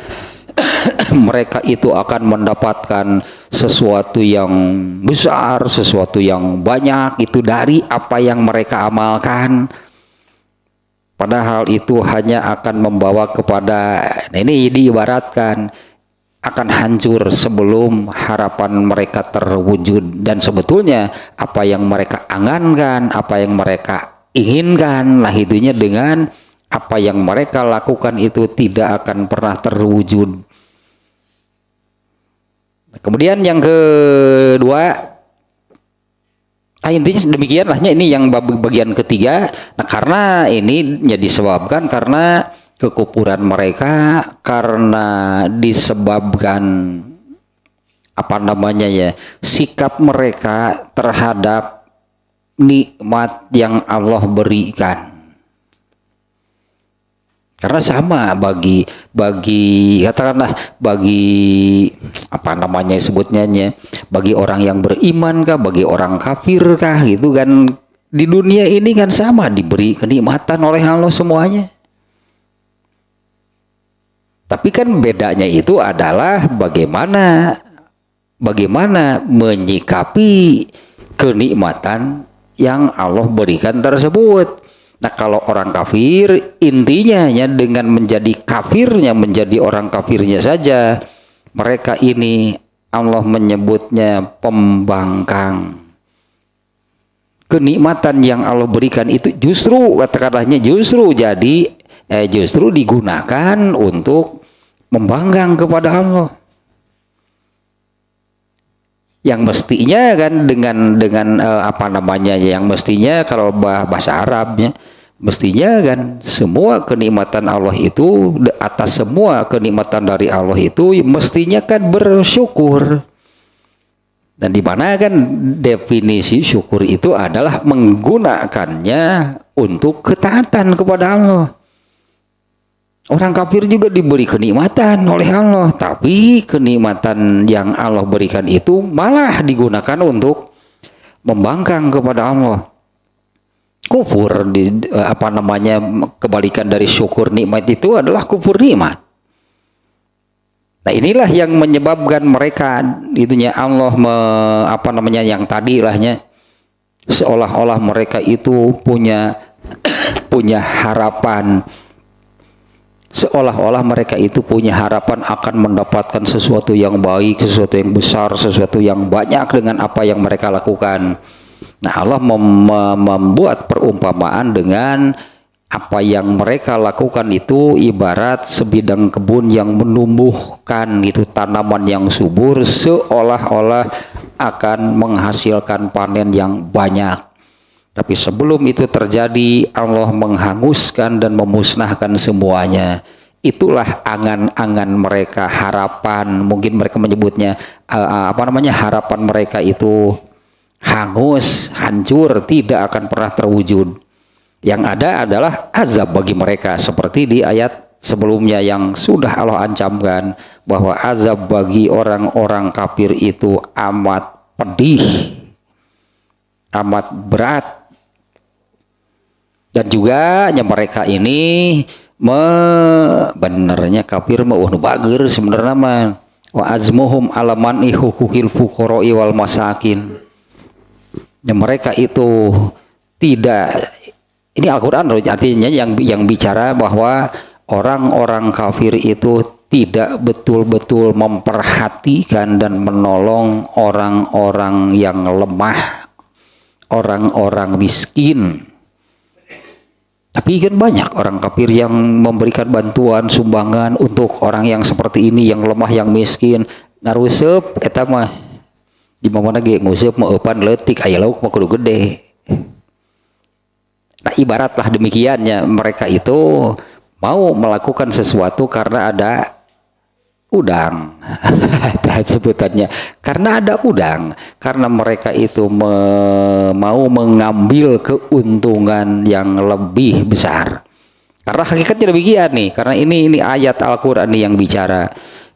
mereka itu akan mendapatkan sesuatu yang besar, sesuatu yang banyak itu dari apa yang mereka amalkan. Padahal itu hanya akan membawa kepada, nah ini diibaratkan akan hancur sebelum harapan mereka terwujud. Dan sebetulnya apa yang mereka angankan, apa yang mereka inginkan, lah itunya dengan apa yang mereka lakukan itu tidak akan pernah terwujud. Kemudian yang kedua, intinya demikianlahnya, ini yang bagian ketiga. Nah, karena ini ya disebabkan karena kekufuran mereka, karena disebabkan apa namanya ya, sikap mereka terhadap nikmat yang Allah berikan. Karena sama bagi katakanlah bagi apa namanya sebutnya, bagi orang yang beriman kah, bagi orang kafir kah, gitu kan, di dunia ini kan sama diberi kenikmatan oleh Allah semuanya. Tapi kan bedanya itu adalah bagaimana menyikapi kenikmatan yang Allah berikan tersebut. Nah, kalau orang kafir, intinya ya dengan menjadi kafirnya, menjadi orang kafirnya saja, mereka ini Allah menyebutnya pembangkang. Kenikmatan yang Allah berikan itu justru, katakanlahnya justru digunakan untuk membangkang kepada Allah. Yang mestinya kan dengan apa namanya, yang mestinya kalau bahasa Arabnya, mestinya kan semua kenikmatan Allah itu, atas semua kenikmatan dari Allah itu mestinya kan bersyukur. Dan di mana kan definisi syukur itu adalah menggunakannya untuk ketaatan kepada Allah. Orang kafir juga diberi kenikmatan oleh Allah, tapi kenikmatan yang Allah berikan itu malah digunakan untuk membangkang kepada Allah. Kufur apa namanya, kebalikan dari syukur nikmat itu adalah kufur nikmat. Nah, inilah yang menyebabkan mereka itunya Allah apa namanya yang tadi lahnya, seolah-olah mereka itu punya harapan, seolah-olah mereka itu punya harapan akan mendapatkan sesuatu yang baik, sesuatu yang besar, sesuatu yang banyak dengan apa yang mereka lakukan. Nah, Allah membuat perumpamaan dengan apa yang mereka lakukan itu ibarat sebidang kebun yang menumbuhkan itu tanaman yang subur, seolah-olah akan menghasilkan panen yang banyak. Tapi sebelum itu terjadi, Allah menghanguskan dan memusnahkan semuanya. Itulah angan-angan mereka, harapan, mungkin mereka menyebutnya apa namanya, harapan mereka itu hangus, hancur, tidak akan pernah terwujud. Yang ada adalah azab bagi mereka, seperti di ayat sebelumnya yang sudah Allah ancamkan bahwa azab bagi orang-orang kafir itu amat pedih, amat berat. Dan juga mereka ini benernya kafir mah bager sebenarnya mah, wa azmuhum alaman ihukukil fuqara'i wal masakin. Dan mereka itu tidak, ini Al-Quran artinya yang bicara bahwa orang-orang kafir itu tidak betul-betul memperhatikan dan menolong orang-orang yang lemah, orang-orang miskin. Tapi kan banyak orang kafir yang memberikan bantuan, sumbangan untuk orang yang seperti ini, yang lemah, yang miskin. Ngarusep eta mah di mana ge nguseup mah eupan leutik aya lauk mah kudu gede. Nah, ibaratlah demikiannya, mereka itu mau melakukan sesuatu karena ada udang. Sebutannya karena ada udang, karena mereka itu mau mengambil keuntungan yang lebih besar. Karena hakikatnya demikian nih, karena ini ayat Al-Qur'an yang bicara.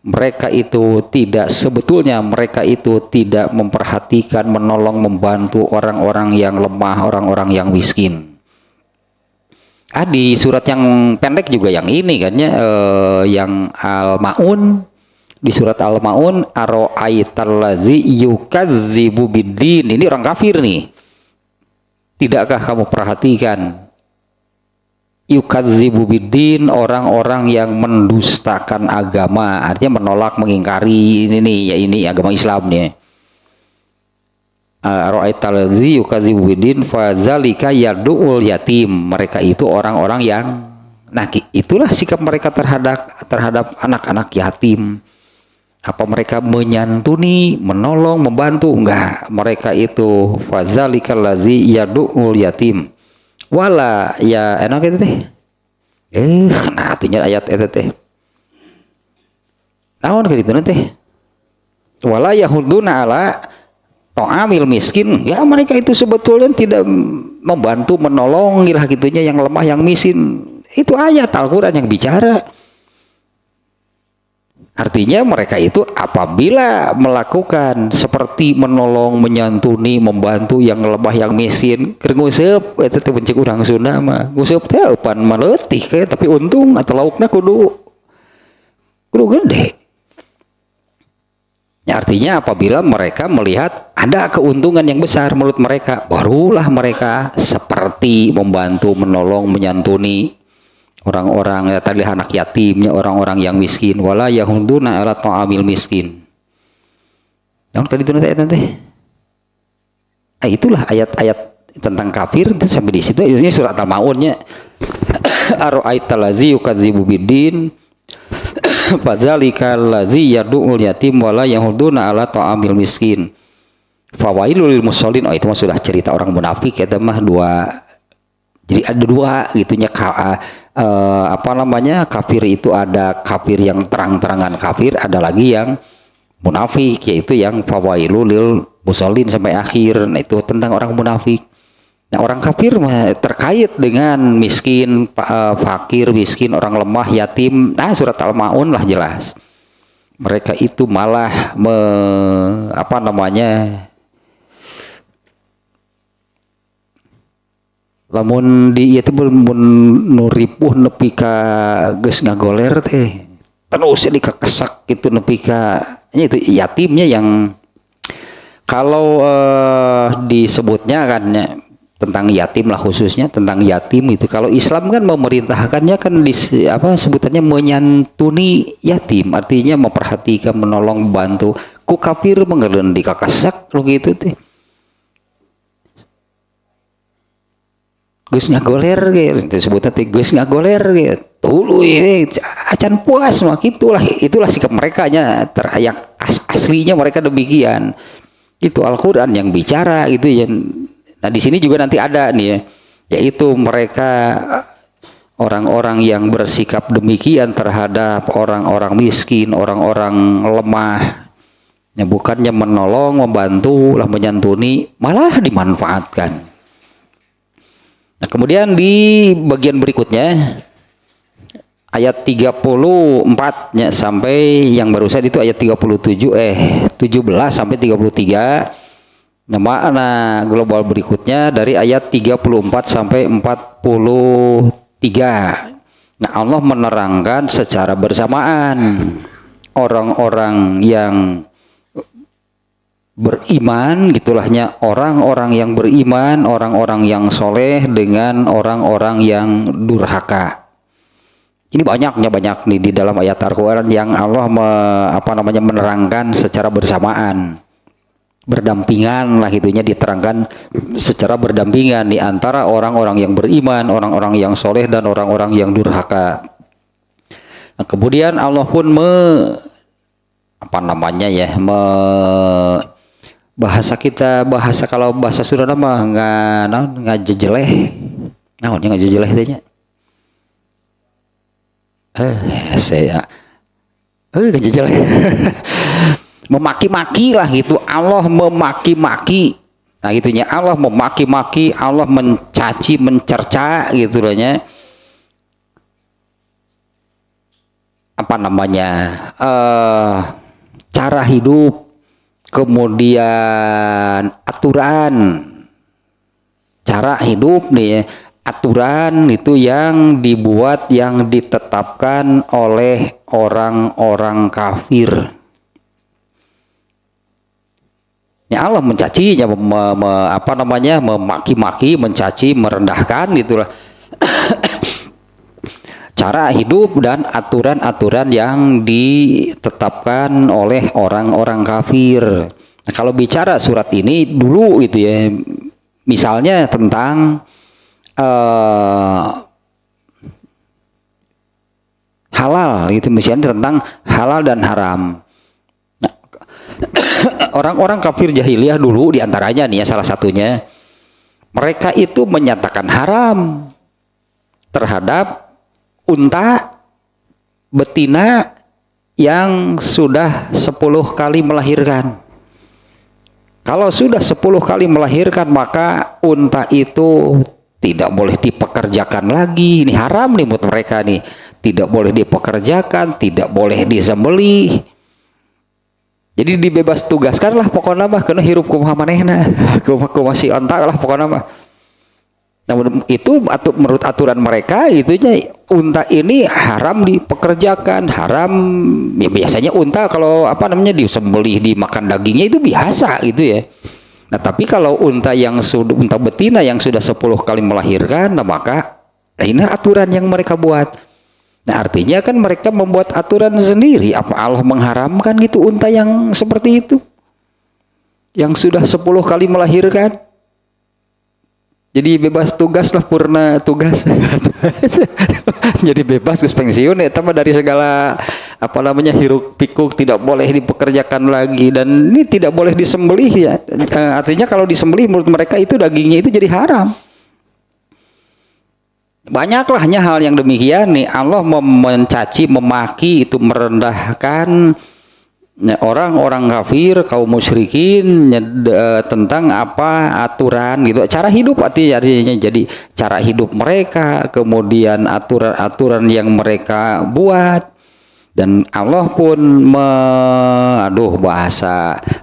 Mereka itu tidak, sebetulnya mereka itu tidak memperhatikan, menolong, membantu orang-orang yang lemah, orang-orang yang miskin. Di surat yang pendek juga yang ini kan ya, yang Al-Maun, di surat Al-Maun, ara'aitallazi yukadzibu biddin. Ini orang kafir nih. Tidakkah kamu perhatikan? Yukadzibu biddin, orang-orang yang mendustakan agama, artinya menolak, mengingkari ini nih, ya ini agama Islam nih. Ara'aitallazi yukadzibu biddin fadzalika yad'ul yatim. Mereka itu orang-orang yang, nah itulah sikap mereka terhadap anak-anak yatim. Apa mereka menyantuni, menolong, membantu? Enggak. Mereka itu fadzalika allazi yad'ul yatim. Wala ya enak itu teh. Nah artinya ayat itu teh. Naon kitu teh? Wala yahuduna ala ta'amil miskin. Ya mereka itu sebetulnya tidak membantu, menolong lah gitunya yang lemah, yang miskin. Itu ayat Al-Qur'an yang bicara. Artinya mereka itu apabila melakukan seperti menolong, menyantuni, membantu yang lemah, yang miskin, keur nguseup eta teh bencik urang Sunda mah. Nguseup teh eupan maleutih kayak tapi untung atau laukna kudu gede. Ya, artinya apabila mereka melihat ada keuntungan yang besar menurut mereka, barulah mereka seperti membantu, menolong, menyantuni orang-orang ya tadi anak yatimnya, orang-orang yang miskin. Wala yahunduna ala ta'amil miskin. Namun kali itu nanti. Itulah ayat-ayat tentang kafir sampai di situ. Ini surat Al-Maunnya. Ara'aitallazi yukadzibu biddin fadzalika allazi yad'ul yatim wala yahunduna ala ta'amil miskin. Fawailul lil musallin. Itu mah sudah cerita orang munafik ya mah dua. Jadi ada dua gitunya apa namanya, kafir itu ada kafir yang terang-terangan kafir, ada lagi yang munafik yaitu yang fawailul lil musallin sampai akhir. Nah itu tentang orang munafik. Nah orang kafir terkait dengan miskin, fakir, miskin, orang lemah, yatim. Nah surat Al-Maun lah jelas. Mereka itu malah apa namanya, lamun di ieu teh mun nuripuh nepi ka geus ngagoler teh terus dikekesak gitu nepi ka itu yatimnya yang kalau disebutnya kan ya, tentang yatim lah khususnya tentang yatim itu kalau Islam kan memerintahkannya kan apa sebutannya menyantuni yatim, artinya memperhatikan, menolong, membantu. Ku kafir mengeuleun dikekesak gitu teh. Geus ngagoler gitu disebutnya teh geus ngagoler gitu tuluy acan puas mah itulah sikap mereka nya yang aslinya mereka demikian. Itu Al-Qur'an yang bicara gitu ya. Nah di sini juga nanti ada nih ya, yaitu mereka orang-orang yang bersikap demikian terhadap orang-orang miskin, orang-orang lemah, ya bukannya menolong, membantu, lah menyantuni, malah dimanfaatkan. Nah, kemudian di bagian berikutnya ayat 34-nya sampai yang barusan itu ayat 17 sampai 33. Nah, makna global berikutnya dari ayat 34 sampai 43. Nah, Allah menerangkan secara bersamaan orang-orang yang beriman gitulahnya, orang-orang yang beriman, orang-orang yang soleh dengan orang-orang yang durhaka. Ini banyak nih di dalam ayat Al-Qur'an yang Allah menerangkan secara bersamaan, berdampingan lah gitunya, diterangkan secara berdampingan di antara orang-orang yang beriman, orang-orang yang soleh dan orang-orang yang durhaka. Nah, kemudian Allah pun bahasa kalau bahasa Sunda mah ngajejeleh. Naonnya ngajejeleh teh nya? Ngajejeleh. Memaki-maki lah gitu. Allah memaki-maki. Nah gitunya, Allah memaki-maki, Allah mencaci, mencerca gitu lahnya. apa namanya, cara hidup, kemudian aturan cara hidup nih, aturan itu yang dibuat, yang ditetapkan oleh orang-orang kafir. Ya Allah mencacinya, apa namanya, memaki-maki, mencaci, merendahkan gitulah. Cara hidup dan aturan-aturan yang ditetapkan oleh orang-orang kafir. Nah, kalau bicara surat ini dulu gitu ya, misalnya tentang halal, itu misalnya tentang halal dan haram. Nah, orang-orang kafir jahiliyah dulu diantaranya nih ya, salah satunya, mereka itu menyatakan haram terhadap unta betina yang sudah 10 kali melahirkan. Kalau sudah 10 kali melahirkan, maka unta itu tidak boleh dipekerjakan lagi. Ini haram nih buat mereka nih. Tidak boleh dipekerjakan, tidak boleh disembelih. Jadi dibebas tugaskan lah pokoknya mah, kena hirup kumaha manehna. Kumaha si onta lah pokoknya mah. Namun itu menurut aturan mereka itunya unta ini haram dipekerjakan, haram ya, biasanya unta kalau apa namanya disembelih, dimakan dagingnya itu biasa gitu ya. Nah tapi kalau unta yang sudah, unta betina yang sudah 10 kali melahirkan, nah maka ini aturan yang mereka buat. Nah artinya kan mereka membuat aturan sendiri. Apa Allah mengharamkan gitu unta yang seperti itu, yang sudah 10 kali melahirkan? Jadi bebas tugas lah, purna tugas. Jadi bebas gus pensiun ya, tambah dari segala apa namanya hiruk pikuk, tidak boleh dipekerjakan lagi, dan ini tidak boleh disembelih ya. Artinya kalau disembelih menurut mereka itu dagingnya itu jadi haram. Banyaklahnya hal yang demikian nih, Allah mencaci, memaki, itu merendahkan orang-orang kafir, kaum musyrikin, tentang apa aturan gitu, cara hidup artinya jadi cara hidup mereka, kemudian aturan-aturan yang mereka buat. Dan Allah pun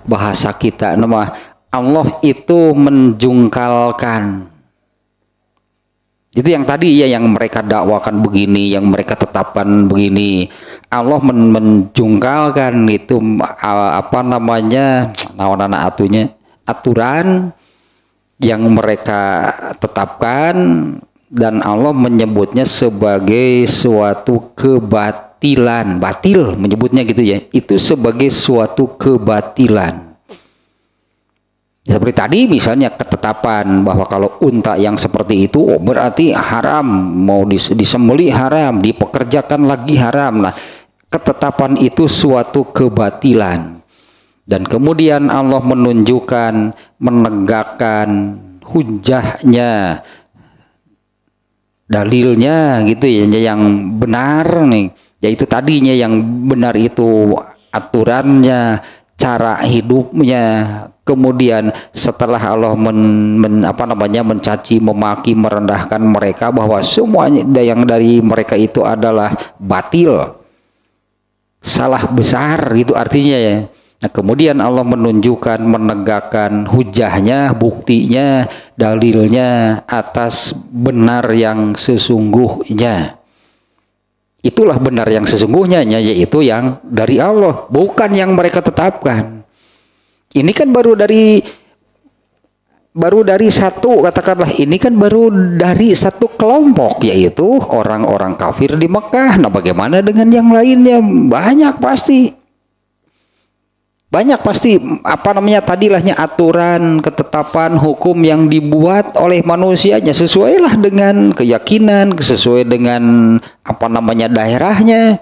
bahasa kita nama Allah itu menjungkalkan. Itu yang tadi ya, yang mereka dakwakan begini, yang mereka tetapkan begini. Allah menjungkalkan itu apa namanya, naon-naon atunya, aturan yang mereka tetapkan, dan Allah menyebutnya sebagai suatu kebatilan. Batil menyebutnya gitu ya. Itu sebagai suatu kebatilan. Seperti tadi misalnya ketetapan bahwa kalau unta yang seperti itu berarti haram, mau disembelih haram, dipekerjakan lagi haram. Nah, ketetapan itu suatu kebatilan. Dan kemudian Allah menunjukkan, menegakkan hujahnya, dalilnya gitu ya, yang benar nih. Yaitu tadinya yang benar itu aturannya, cara hidupnya. Kemudian setelah Allah mencaci, memaki, merendahkan mereka bahwa semuanya yang dari mereka itu adalah batil, salah besar, itu artinya ya. Nah, kemudian Allah menunjukkan, menegakkan hujahnya, buktinya, dalilnya atas benar yang sesungguhnya. Itulah benar yang sesungguhnya, yaitu yang dari Allah, bukan yang mereka tetapkan. Ini kan baru dari satu, katakanlah ini kan baru dari satu kelompok, yaitu orang-orang kafir di Mekah. Nah bagaimana dengan yang lainnya? Banyak pasti apa namanya tadilahnya, aturan, ketetapan, hukum yang dibuat oleh manusianya, sesuailah dengan keyakinan, sesuai dengan apa namanya daerahnya.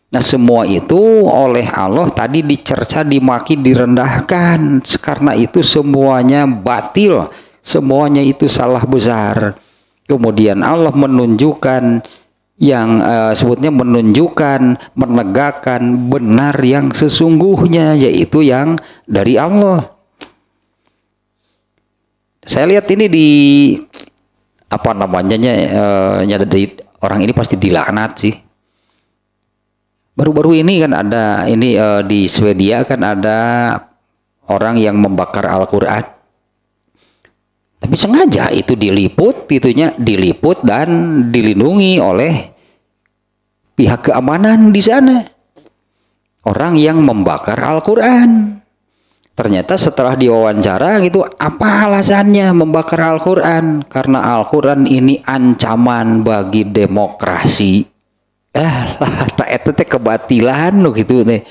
Nah semua itu oleh Allah tadi dicerca, dimaki, direndahkan. Karena itu semuanya batil, semuanya itu salah besar. Kemudian Allah menunjukkan yang sebutnya menunjukkan, menegakkan benar yang sesungguhnya, yaitu yang dari Allah. Saya lihat ini di apa namanya dari orang ini pasti dilaknat sih. Baru-baru ini kan ada ini di Swedia kan ada orang yang membakar Al-Quran. Tapi sengaja itu diliput dan dilindungi oleh pihak keamanan di sana. Orang yang membakar Al-Quran. Ternyata setelah diwawancara gitu, apa alasannya membakar Al-Quran? Karena Al-Quran ini ancaman bagi demokrasi. Tak itu kebatilan loh gitu nih.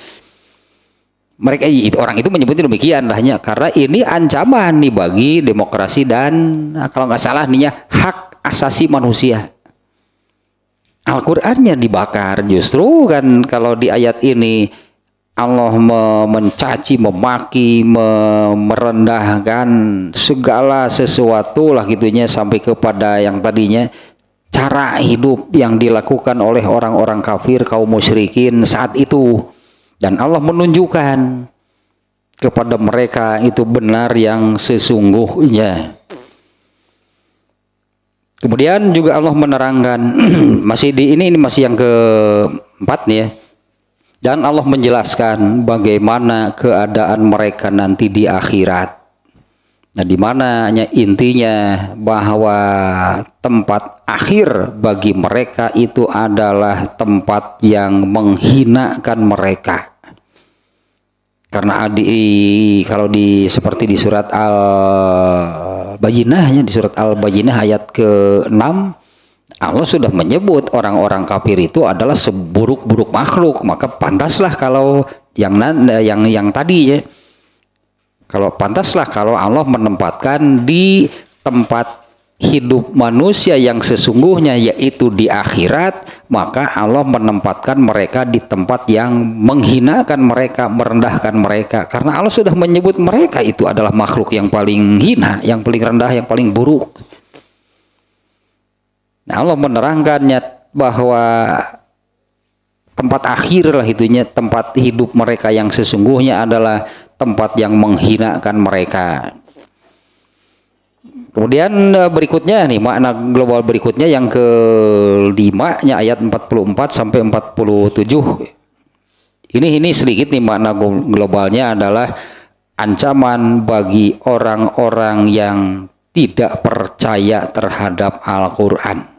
Mereka itu orang itu menyebutnya demikian lahnya, karena ini ancaman nih bagi demokrasi dan kalau nggak salah nih hak asasi manusia. Al-Qur'annya dibakar. Justru kan kalau di ayat ini Allah mencaci, memaki, merendahkan segala sesuatu lah gitunya, sampai kepada yang tadinya cara hidup yang dilakukan oleh orang-orang kafir, kaum musyrikin saat itu. Dan Allah menunjukkan kepada mereka itu benar yang sesungguhnya. Kemudian juga Allah menerangkan masih di ini masih yang keempat nih ya. Dan Allah menjelaskan bagaimana keadaan mereka nanti di akhirat. Nah, di mananya intinya bahwa tempat akhir bagi mereka itu adalah tempat yang menghinakan mereka. Karena kalau seperti di surat Al-Baqarah, di surat Al-Baqarah ayat ke-6, Allah sudah menyebut orang-orang kafir itu adalah seburuk-buruk makhluk. Maka pantaslah kalau yang tadi ya, kalau pantaslah kalau Allah menempatkan di tempat hidup manusia yang sesungguhnya, yaitu di akhirat, maka Allah menempatkan mereka di tempat yang menghinakan mereka, merendahkan mereka. Karena Allah sudah menyebut mereka itu adalah makhluk yang paling hina, yang paling rendah, yang paling buruk. Nah, Allah menerangkannya bahwa tempat akhir lah itunya, tempat hidup mereka yang sesungguhnya adalah tempat yang menghinakan mereka. Kemudian berikutnya nih, makna global berikutnya yang ke-5-nya ayat 44 sampai 47. Ini sedikit nih, makna globalnya adalah ancaman bagi orang-orang yang tidak percaya terhadap Al-Qur'an.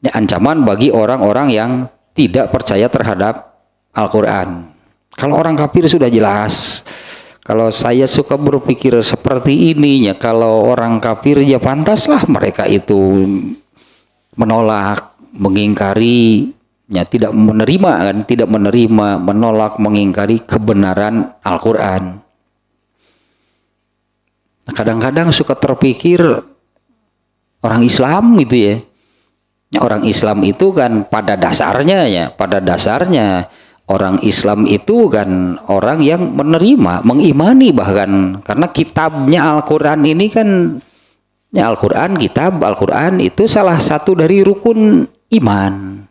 Ya, ancaman bagi orang-orang yang tidak percaya terhadap Al-Qur'an. Kalau orang kafir sudah jelas. Kalau saya suka berpikir seperti ini ya, kalau orang kafir ya pantaslah mereka itu menolak, mengingkari, ya tidak menerima kan, tidak menerima, menolak, mengingkari kebenaran Al-Qur'an. Kadang-kadang suka terpikir orang Islam gitu ya. Orang Islam itu kan pada dasarnya orang Islam itu kan orang yang menerima, mengimani bahkan, karena kitabnya Al-Qur'an ini kan ya, Al-Qur'an, kitab Al-Qur'an itu salah satu dari rukun iman.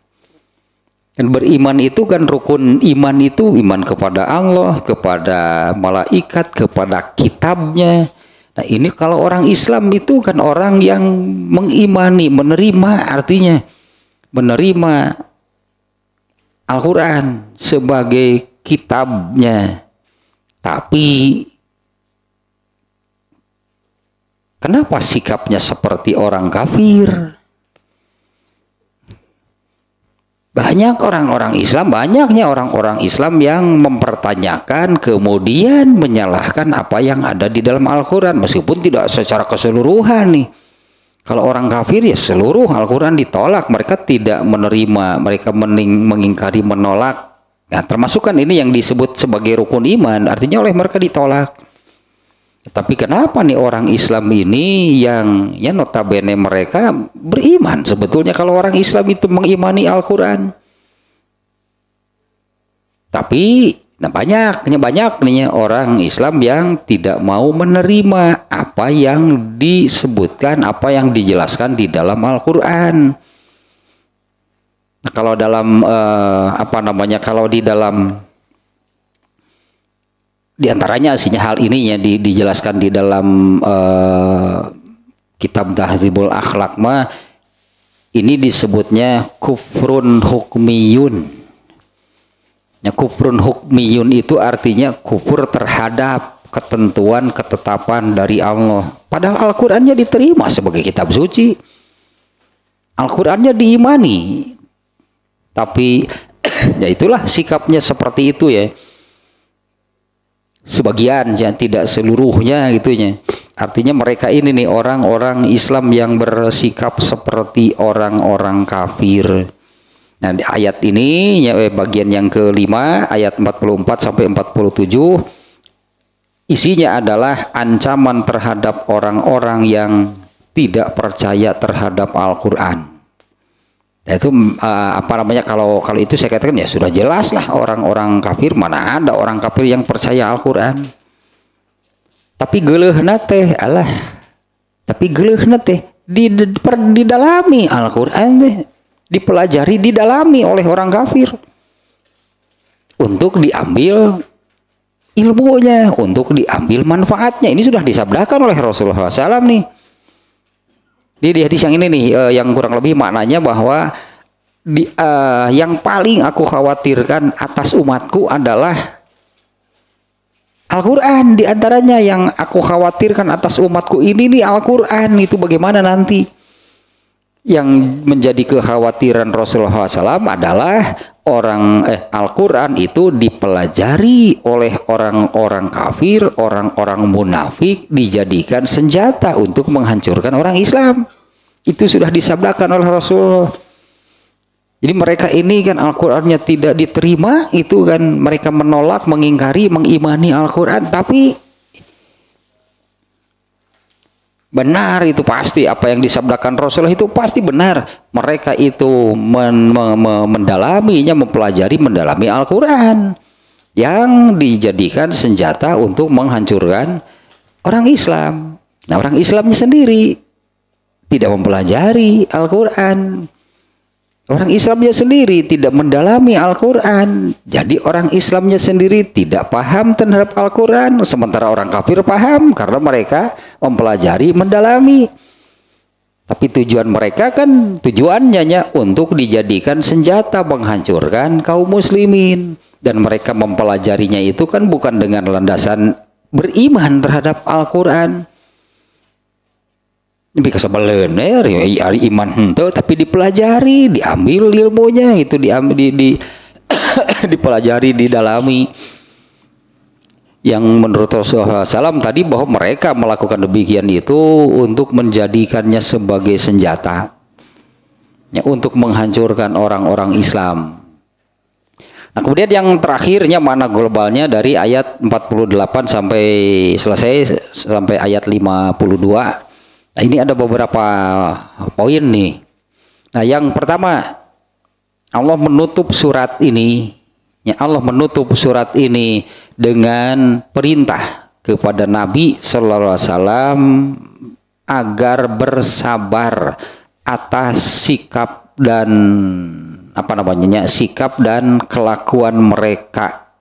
Dan beriman itu kan rukun iman itu iman kepada Allah, kepada malaikat, kepada kitabnya. Nah, ini kalau orang Islam itu kan orang yang mengimani, menerima, artinya menerima Al-Qur'an sebagai kitabnya. Tapi kenapa sikapnya seperti orang kafir? Banyaknya orang-orang Islam yang mempertanyakan kemudian menyalahkan apa yang ada di dalam Al-Qur'an, meskipun tidak secara keseluruhan nih. Kalau orang kafir ya seluruh Al-Qur'an ditolak, mereka tidak menerima, mereka mengingkari, menolak. Nah, termasuk kan ini yang disebut sebagai rukun iman, artinya oleh mereka ditolak. Tapi kenapa nih orang Islam ini yang ya notabene mereka beriman sebetulnya, kalau orang Islam itu mengimani Al-Qur'an. Tapi nah banyak nih orang Islam yang tidak mau menerima apa yang disebutkan, apa yang dijelaskan di dalam Al-Qur'an. Nah, kalau dalam kalau di dalam di antaranya hal ini ya dijelaskan di dalam kitab Tahdzibul Akhlaq mah, ini disebutnya kufrun hukmiyun. Ya, kufrun hukmiyun itu artinya kufur terhadap ketentuan ketetapan dari Allah. Padahal Al-Qur'annya diterima sebagai kitab suci. Al-Qur'annya diimani. Tapi ya itulah sikapnya seperti itu ya. Sebagian ya, tidak seluruhnya gitunya. Artinya mereka ini nih orang-orang Islam yang bersikap seperti orang-orang kafir. Nah, di ayat ini ya, bagian yang kelima ayat 44 sampai 47 isinya adalah ancaman terhadap orang-orang yang tidak percaya terhadap Al-Qur'an. Itu apa namanya, kalau itu saya katakan ya sudah jelas lah orang-orang kafir, mana ada orang kafir yang percaya Al-Qur'an. Tapi geuleuhna teh didalami Al-Qur'an teh, dipelajari, didalami oleh orang kafir untuk diambil ilmunya, untuk diambil manfaatnya. Ini sudah disabdakan oleh Rasulullah SAW nih. Di hadis yang ini nih, yang kurang lebih maknanya bahwa yang paling aku khawatirkan atas umatku adalah Al-Quran. Di antaranya yang aku khawatirkan atas umatku ini nih Al-Quran. Itu bagaimana nanti? Yang menjadi kekhawatiran Rasulullah SAW adalah Al-Quran itu dipelajari oleh orang-orang kafir, orang-orang munafik, dijadikan senjata untuk menghancurkan orang Islam. Itu sudah disabdakan oleh Rasulullah. Jadi mereka ini kan Al-Qurannya tidak diterima, itu kan mereka menolak, mengingkari, mengimani Al-Quran, tapi benar itu pasti apa yang disabdakan Rasulullah itu pasti benar. Mereka itu mendalaminya, mendalami Al-Quran yang dijadikan senjata untuk menghancurkan orang Islam. Nah, orang Islamnya sendiri tidak mempelajari Al-Quran. Orang Islamnya sendiri tidak mendalami Al-Quran. Jadi orang Islamnya sendiri tidak paham terhadap Al-Quran. Sementara orang kafir paham karena mereka mempelajari, mendalami. Tapi tujuan mereka kan tujuannya untuk dijadikan senjata menghancurkan kaum muslimin. Dan mereka mempelajarinya itu kan bukan dengan landasan beriman terhadap Al-Quran. Ini kesebelen ya, iman henteu tapi dipelajari, diambil ilmunya itu, diambil dipelajari, didalami. Yang menurut Rasulullah SAW tadi bahwa mereka melakukan demikian itu untuk menjadikannya sebagai senjata ya, untuk menghancurkan orang-orang Islam. Nah, kemudian yang terakhirnya makna globalnya dari ayat 48 sampai selesai sampai ayat 52. Nah, ini ada beberapa poin nih. Nah, yang pertama, Allah menutup surat ini, ya Allah menutup surat ini dengan perintah kepada Nabi Sallallahu Alaihi Wasallam agar bersabar atas sikap dan sikap dan kelakuan mereka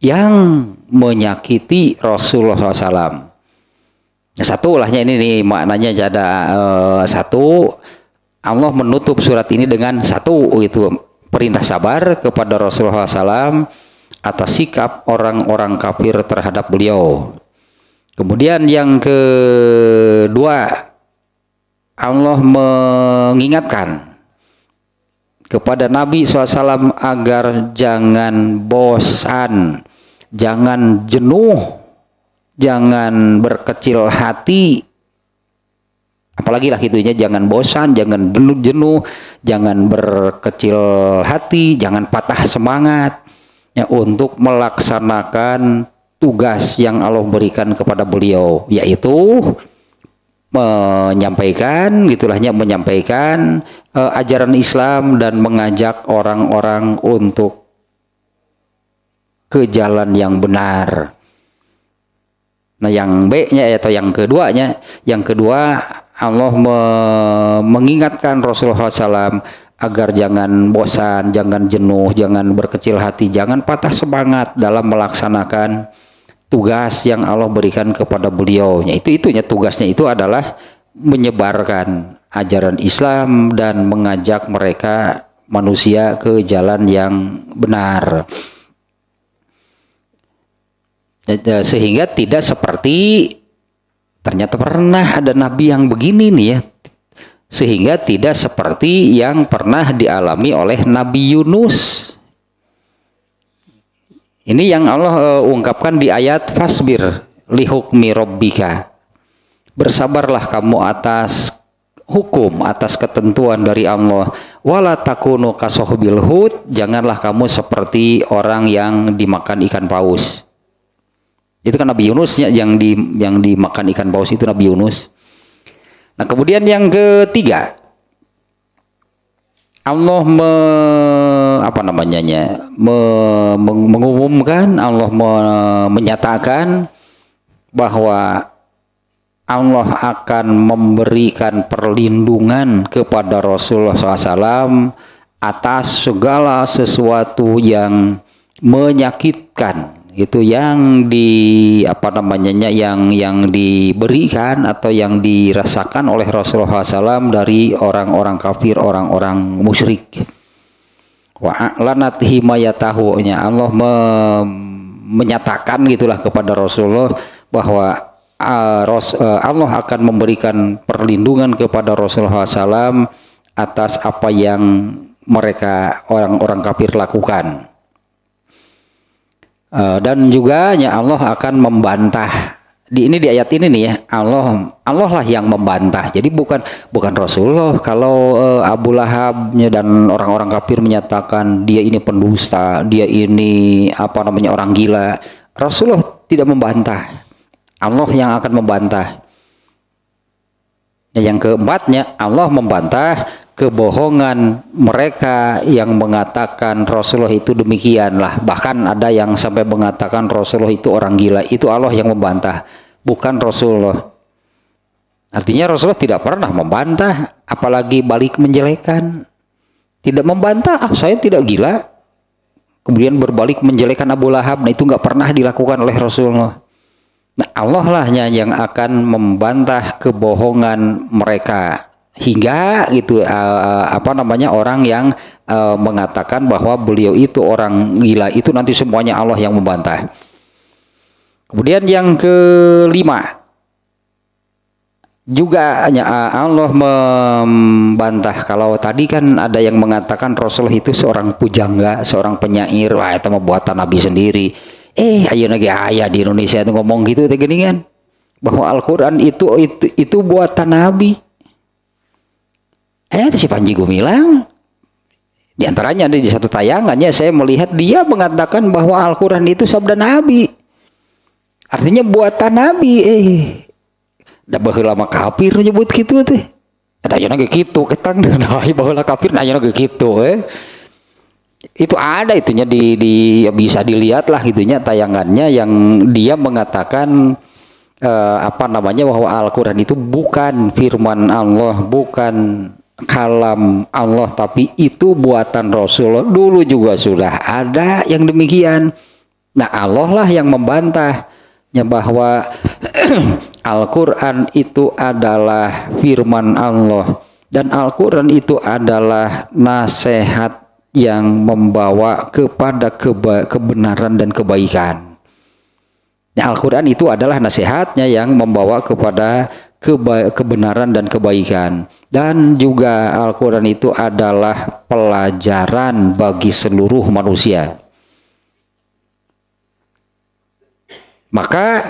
yang menyakiti Rasulullah SAW. Satu lahnya ini nih maknanya ada satu, Allah menutup surat ini dengan satu, itu perintah sabar kepada Rasulullah SAW atas sikap orang-orang kafir terhadap beliau. Kemudian yang kedua, Allah mengingatkan kepada Nabi SAW agar jangan bosan, jangan jenuh, jangan berkecil hati, apalagi lah gitunya, jangan bosan, jangan jenuh, jangan berkecil hati, jangan patah semangat ya, untuk melaksanakan tugas yang Allah berikan kepada beliau, yaitu menyampaikan ajaran Islam dan mengajak orang-orang untuk ke jalan yang benar. Nah, yang B-nya atau yang kedua Allah mengingatkan Rasulullah SAW agar jangan bosan, jangan jenuh, jangan berkecil hati, jangan patah semangat dalam melaksanakan tugas yang Allah berikan kepada beliau. Tugasnya itu adalah menyebarkan ajaran Islam dan mengajak mereka manusia ke jalan yang benar. Sehingga tidak seperti, ternyata pernah ada nabi yang begini nih ya, sehingga tidak seperti yang pernah dialami oleh Nabi Yunus. Ini yang Allah ungkapkan di ayat fasbir lihukmi rabbika, bersabarlah kamu atas hukum, atas ketentuan dari Allah. Wala takunu kasohbil hud, janganlah kamu seperti orang yang dimakan ikan paus. Itu kan Nabi Yunus ya, yang dimakan ikan paus itu Nabi Yunus. Nah, kemudian yang ketiga, Allah mengumumkan, Allah menyatakan bahwa Allah akan memberikan perlindungan kepada Rasulullah SAW atas segala sesuatu yang menyakitkan, itu yang yang diberikan atau yang dirasakan oleh Rasulullah SAW dari orang-orang kafir, orang-orang musyrik. Wa a'lanat himayatahu-nya, Allah menyatakan gitulah kepada Rasulullah bahwa Allah akan memberikan perlindungan kepada Rasulullah SAW atas apa yang mereka orang-orang kafir lakukan. Dan juga Allah akan membantah. Ini di ayat ini nih ya, Allah lah yang membantah. Jadi bukan Rasulullah. Kalau Abu Lahabnya dan orang-orang kafir menyatakan dia ini pendusta, dia ini orang gila, Rasulullah tidak membantah. Allah yang akan membantah. Yang keempatnya, Allah membantah kebohongan mereka yang mengatakan Rasulullah itu demikianlah. Bahkan ada yang sampai mengatakan Rasulullah itu orang gila. Itu Allah yang membantah, bukan Rasulullah. Artinya Rasulullah tidak pernah membantah, apalagi balik menjelekan. Tidak membantah, saya tidak gila, kemudian berbalik menjelekan Abu Lahab. Nah, itu nggak pernah dilakukan oleh Rasulullah. Nah, Allah lah yang akan membantah kebohongan mereka, hingga gitu orang yang mengatakan bahwa beliau itu orang gila, itu nanti semuanya Allah yang membantah. Kemudian yang kelima, juga Allah membantah. Kalau tadi kan ada yang mengatakan Rasulullah itu seorang pujangga, seorang penyair, wah itu mah buatan Nabi sendiri. Ayeuna ge aya di Indonesia itu ngomong gitu teh geuningan, bahwa Al-Qur'an itu buatan Nabi. Si Panji Gumilang di antaranya ada di satu tayangannya, saya melihat dia mengatakan bahwa Al-Qur'an itu sabda Nabi. Artinya buatan Nabi. Da baheula mah kafir nyebut kitu teh. Ada ayeuna ge kitu ketang nah baheula kafir nah ayeuna ge kitu Itu ada itunya bisa dilihat lah gitunya tayangannya, yang dia mengatakan bahwa Al-Qur'an itu bukan firman Allah, bukan kalam Allah, tapi itu buatan Rasulullah. Dulu juga sudah ada yang demikian. Nah, Allah lah yang membantahnya bahwa Al-Qur'an itu adalah firman Allah, dan Al-Qur'an itu adalah nasihat yang membawa kepada kebenaran dan kebaikan. Al-Qur'an itu adalah nasihatnya yang membawa kepada kebenaran dan kebaikan. Dan juga Al-Qur'an itu adalah pelajaran bagi seluruh manusia. Maka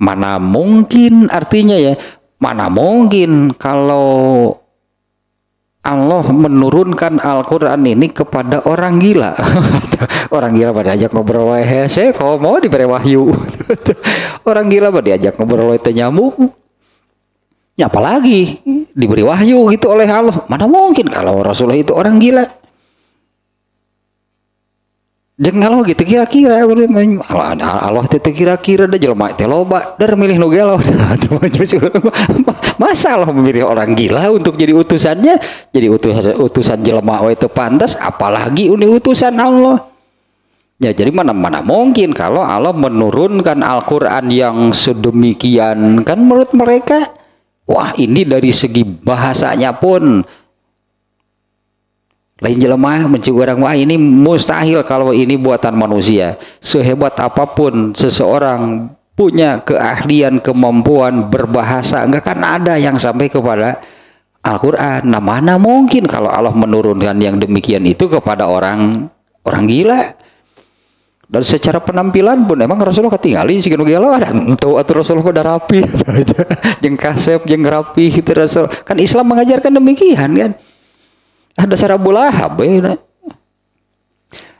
mana mungkin, artinya ya, mana mungkin kalau Allah menurunkan Al-Qur'an ini kepada orang gila. Orang gila pada diajak ngobrol hese, kalau mau diberi wahyu. Orang gila pada diajak ngobrol teh nyambung. Ya, apalagi diberi wahyu gitu oleh Allah. Mana mungkin kalau Rasulullah itu orang gila. Jeung kalau gitu kira-kira Allah teh kira-kira da jelema teh loba dar milih nu gelo. Masa Allah memilih orang gila untuk jadi utusannya? Jadi utusan jelema we teu pantas, apalagi ini utusan Allah. Ya, jadi mana mungkin kalau Allah menurunkan Al-Qur'an yang sedemikian. Kan menurut mereka, wah ini dari segi bahasanya pun Lain jelema mencik orang, wah ini mustahil kalau ini buatan manusia. Sehebat apapun seseorang punya keahlian, kemampuan berbahasa, enggak kan ada yang sampai kepada Al-Quran. Nah mana mungkin kalau Allah menurunkan yang demikian itu kepada orang gila. Dan secara penampilan pun emang Rasulullah ketinggali sih gila ada untuk atau Rasulullah udah rapi jeung kasep jeung rapi gitu Rasul. Kan Islam mengajarkan demikian kan. Ada cara Abu Lahab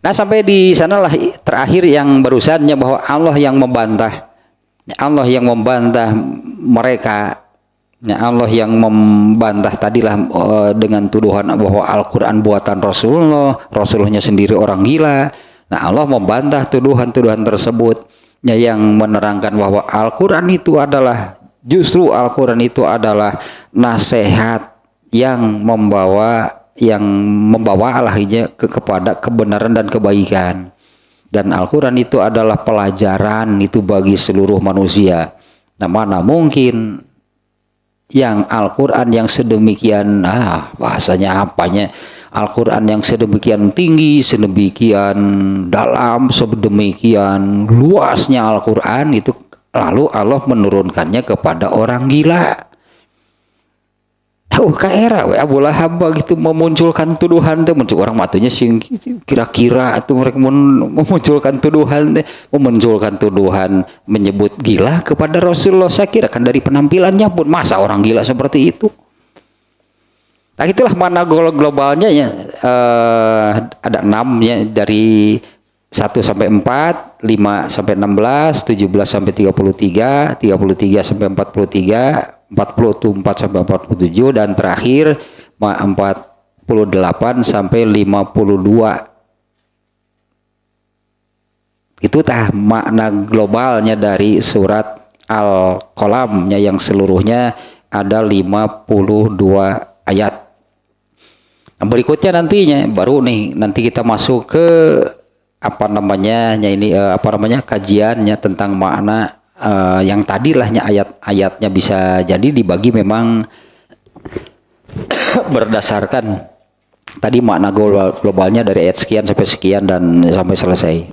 Nah sampai di sanalah terakhir yang barusannya bahwa Allah yang membantah mereka. Allah yang membantah tadilah dengan tuduhan bahwa Al-Quran buatan Rasulullah sendiri orang gila. Nah Allah membantah tuduhan-tuduhan tersebut yang menerangkan bahwa Al-Quran itu adalah nasihat yang membawa kepada kebenaran dan kebaikan. Dan Al-Quran itu adalah pelajaran itu bagi seluruh manusia. Nah mana mungkin yang Al-Quran yang sedemikian bahasanya apanya, Al-Quran yang sedemikian tinggi, sedemikian dalam, sedemikian luasnya Al-Quran itu lalu Allah menurunkannya kepada orang gila. Kaera Abu Lahab gitu memunculkan tuduhan teh, muncul orang matunya sing kira-kira atau mereka memunculkan tuduhan menyebut gila kepada Rasulullah. Saya kira kan dari penampilannya pun masa orang gila seperti itu. Nah itulah mana globalnya ya, ada 6 ya, dari 1 sampai 4, 5 sampai 16, 17 sampai 33, 33 sampai 43, 44 sampai 47, dan terakhir 48 sampai 52. Itu tah makna globalnya dari surat Al-Qalamnya yang seluruhnya ada 52 ayat. Nah, berikutnya nantinya baru nih nanti kita masuk ke kajiannya tentang makna yang tadilahnya ayat-ayatnya bisa jadi dibagi memang berdasarkan tadi makna globalnya dari ayat sekian sampai sekian dan sampai selesai.